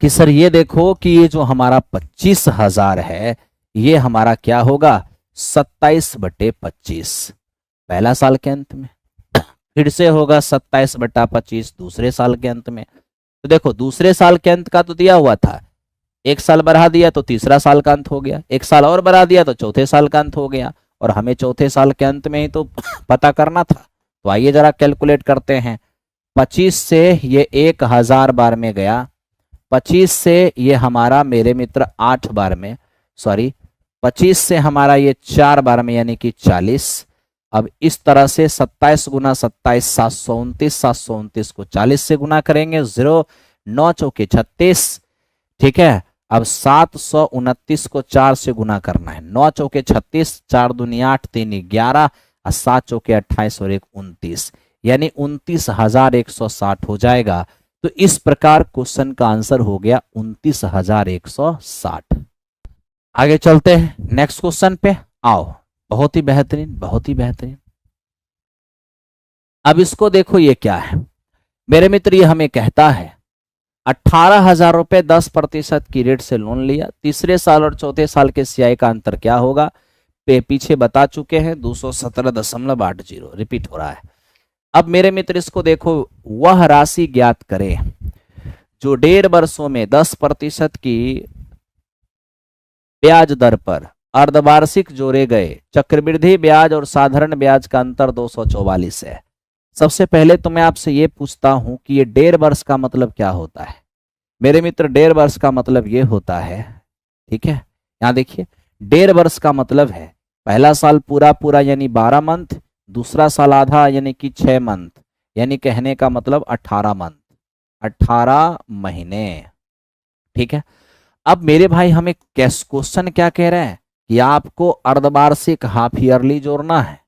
कि सर ये देखो कि ये जो हमारा 25,000 है ये हमारा क्या होगा 27/25 पहला साल के अंत में, फिर से होगा 27/25 दूसरे साल के अंत में। तो देखो दूसरे साल के अंत का तो दिया हुआ था, 1 साल बढ़ा दिया तो तीसरा साल का अंत हो गया, 1 साल और बढ़ा दिया तो चौथे साल का अंत हो गया, और हमें चौथे साल के अंत में ही तो पता करना था। तो आइए जरा कैलकुलेट करते हैं। 25 से ये 1,000 बार में गया, 25 से ये हमारा मेरे मित्र 8 बार में, सॉरी 25 से हमारा ये 4 बार में यानी कि 40। अब इस तरह से 27 गुना 27 729, 729 को 40 से गुना करेंगे, 0 9 चौके 36, ठीक है। अब 729 को 4 से गुना करना है, 9 चौके 36, 4 दूनी 8, 3 11 और 7 चौके 28 और 1 29, यानी 29,160 हो जाएगा। तो इस प्रकार क्वेश्चन का आंसर हो गया 29,160। आगे चलते हैं नेक्स्ट क्वेश्चन पे, आओ। बहुत ही बेहतरीन, बहुत ही बेहतरीन। अब इसको देखो ये क्या है मेरे मित्र, ये हमें कहता है 18,000 रुपए 10% की रेट से लोन लिया, तीसरे साल और चौथे साल के सीआई का अंतर क्या होगा पीछे बता चुके हैं 217.80 रिपीट हो रहा है। अब मेरे मित्र इसको देखो, वह राशि ज्ञात करें जो 1.5 वर्षों में 10% की ब्याज दर पर अर्धवार्षिक जोड़े गए चक्रवृद्धि ब्याज और साधारण ब्याज का अंतर 244 है। सबसे पहले तो मैं आपसे ये पूछता हूं कि ये 1.5 वर्ष का मतलब क्या होता है मेरे मित्र। 1.5 वर्ष का मतलब ये होता है, ठीक है, यहां देखिए 1.5 वर्ष का मतलब है पहला साल पूरा पूरा यानी 12 मंथ, दूसरा साल आधा यानी कि 6 मंथ, यानी कहने का मतलब 18 मंथ, 18 महीने, ठीक है। अब मेरे भाई हमें क्वेश्चन क्या कह रहे हैं कि आपको अर्धवार्षिक हाफ ईयरली जोड़ना है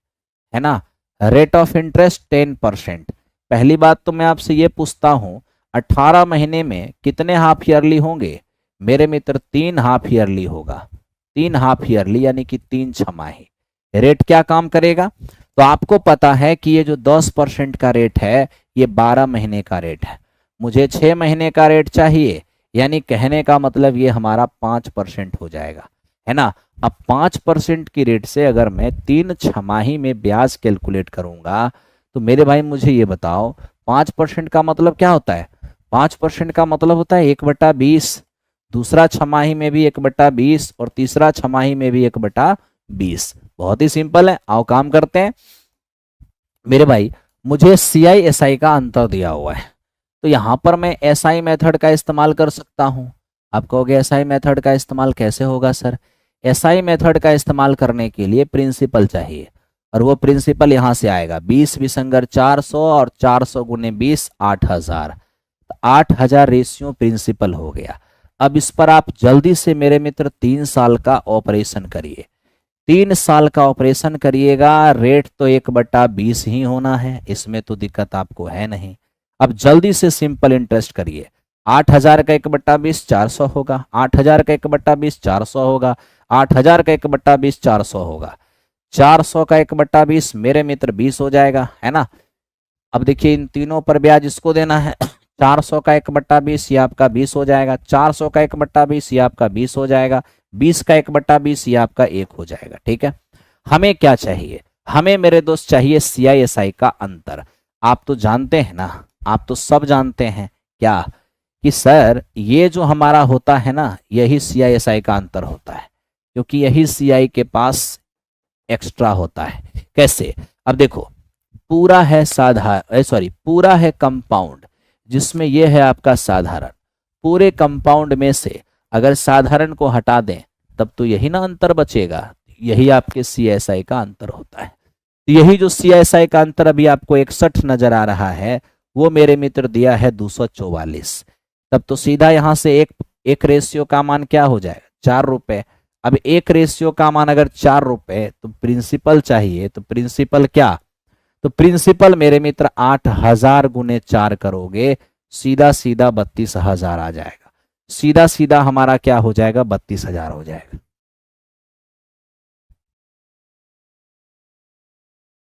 ना। Rate of interest 10%। पहली बात तो मैं आपसे ये पूछता हूं 18 महीने में कितने हाफ ईयरली होंगे मेरे मित्र? 3 हाफ ईयरली होगा, 3 हाफ ईयरली यानी कि 3 छमाही। रेट क्या काम करेगा? तो आपको पता है कि ये जो 10% का रेट है ये 12 महीने का रेट है, मुझे 6 महीने का रेट चाहिए, यानी कहने का मतलब ये हमारा 5% हो जाएगा, है ना। अब 5% की रेट से अगर मैं 3 छमाही में ब्याज कैलकुलेट करूंगा तो मेरे भाई मुझे ये बताओ 5% का मतलब क्या होता है? 5% का मतलब होता है 1/20, दूसरा छमाही में भी 1/20 और तीसरा छमाही में भी 1/20। बहुत ही सिंपल है, आओ काम करते हैं। मेरे भाई मुझे सीआई एसआई का अंतर दिया हुआ है, तो यहां पर मैं एसआई मेथड का इस्तेमाल कर सकता हूं। आप कहोगे एसआई मेथड का इस्तेमाल कैसे होगा सर? एसआई मेथड का इस्तेमाल करने के लिए प्रिंसिपल चाहिए, और वो प्रिंसिपल यहां से आएगा 20 विसंगर 400 और 400 गुने 20 8,000, 8,000 रेशियो प्रिंसिपल हो गया। अब इस पर आप जल्दी से मेरे मित्र 3 साल का ऑपरेशन करिए। 3 साल का ऑपरेशन करिएगा, रेट तो 1/20 ही होना है, इसमें तो दिक्कत आपको है नहीं। अब जल्दी से सिंपल इंटरेस्ट करिए। 8,000 का 1/20 400 होगा, 8,000 का 1/20 400 होगा, 8,000 का 1/20 400 होगा, 400 का 1/20 मेरे मित्र 20 हो जाएगा, है ना। अब देखिए इन तीनों पर ब्याज इसको देना है। 400 का 1/20 ये आपका 20 हो जाएगा, 400 का 1/20 ये आपका 20 हो जाएगा, 20 का 1/20 ये आपका 1 हो जाएगा। ठीक है, हमें क्या चाहिए, हमें मेरे दोस्त चाहिए CISI का अंतर। आप तो जानते हैं ना, आप तो सब जानते हैं क्या कि सर ये जो हमारा होता है ना, यही CISI का अंतर होता है, क्योंकि यही CI के पास एक्स्ट्रा होता है। कैसे, अब देखो पूरा है पूरा है कंपाउंड, जिसमें यह है आपका साधारण। पूरे कंपाउंड में से अगर साधारण को हटा दें तब तो यही ना अंतर बचेगा, यही आपके CISI का अंतर होता है। तो यही जो CISI का अंतर अभी आपको 61 नजर आ रहा है, वो मेरे मित्र दिया है 244। तब तो सीधा यहां से एक रेशियो का मान क्या हो जाएगा, 4 रुपए। अब एक रेशियो का मान अगर 4 रुपए, तो प्रिंसिपल चाहिए, तो प्रिंसिपल क्या, तो प्रिंसिपल मेरे मित्र 8,000 गुने 4 करोगे, सीधा सीधा 32,000 आ जाएगा। सीधा सीधा हमारा क्या हो जाएगा, 32,000 हो जाएगा।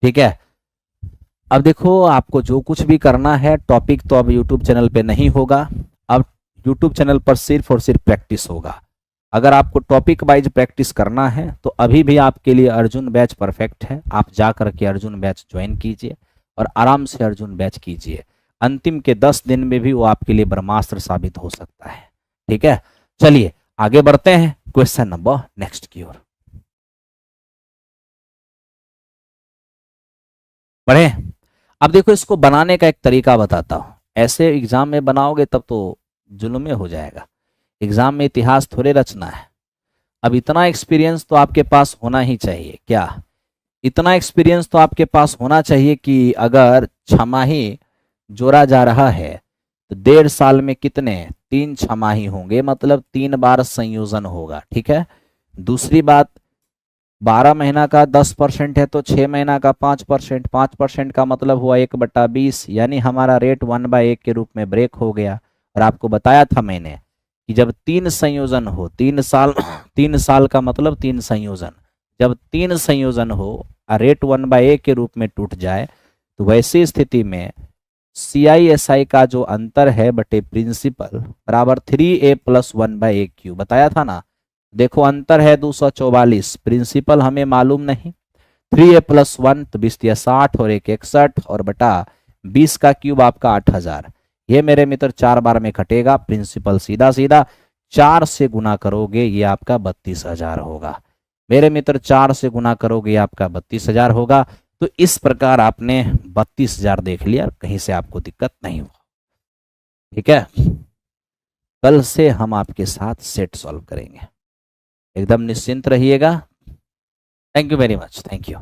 ठीक है, अब देखो आपको जो कुछ भी करना है, टॉपिक तो अब यूट्यूब चैनल पे नहीं होगा, अब यूट्यूब चैनल पर सिर्फ और सिर्फ प्रैक्टिस होगा। अगर आपको टॉपिक वाइज प्रैक्टिस करना है तो अभी भी आपके लिए अर्जुन बैच परफेक्ट है। आप जा करके अर्जुन बैच ज्वाइन कीजिए और आराम से अर्जुन बैच कीजिए। अंतिम के 10 दिन में भी वो आपके लिए ब्रह्मास्त्र साबित हो सकता है। ठीक है, चलिए आगे बढ़ते हैं क्वेश्चन नंबर नेक्स्ट की ओर बढ़े। अब देखो इसको बनाने का एक तरीका बताता हूं। ऐसे एग्जाम में बनाओगे तब तो जुल्म हो जाएगा। एग्जाम में इतिहास थोड़े रचना है। अब इतना एक्सपीरियंस तो आपके पास होना ही चाहिए। क्या, इतना एक्सपीरियंस तो आपके पास होना चाहिए कि अगर छमाही जोड़ा जा रहा है तो 1.5 साल में कितने 3 छमाही होंगे, मतलब 3 बार संयोजन होगा। ठीक है, दूसरी बात 12 महीना का 10% है तो 6 महीना का 5%, 5% का मतलब हुआ 1/20, यानी हमारा रेट 1/1 के रूप में ब्रेक हो गया। और आपको बताया था मैंने कि जब 3 संयोजन हो, 3 साल का मतलब 3 संयोजन, जब 3 संयोजन हो और रेट 1/1 के रूप में टूट जाए तो वैसी स्थिति में CISI का जो अंतर है बटे प्रिंसिपल बराबर 3a + 1/1 बताया था ना। देखो अंतर है 244, प्रिंसिपल हमें मालूम नहीं, 3a + 1 तो 20 या 60 और 1 61 और बटा 20 का क्यूब आपका 8,000। ये मेरे मित्र 4 बार में कटेगा, प्रिंसिपल सीधा सीधा 4 से गुना करोगे ये आपका 32,000 होगा। मेरे मित्र 4 से गुना करोगे आपका 32,000 होगा। तो इस प्रकार आपने 32,000 देख लिया, कहीं से आपको दिक्कत नहीं हुआ। ठीक है, कल से हम आपके साथ सेट सॉल्व करेंगे, एकदम निश्चिंत रहिएगा। Thank you very much, thank you.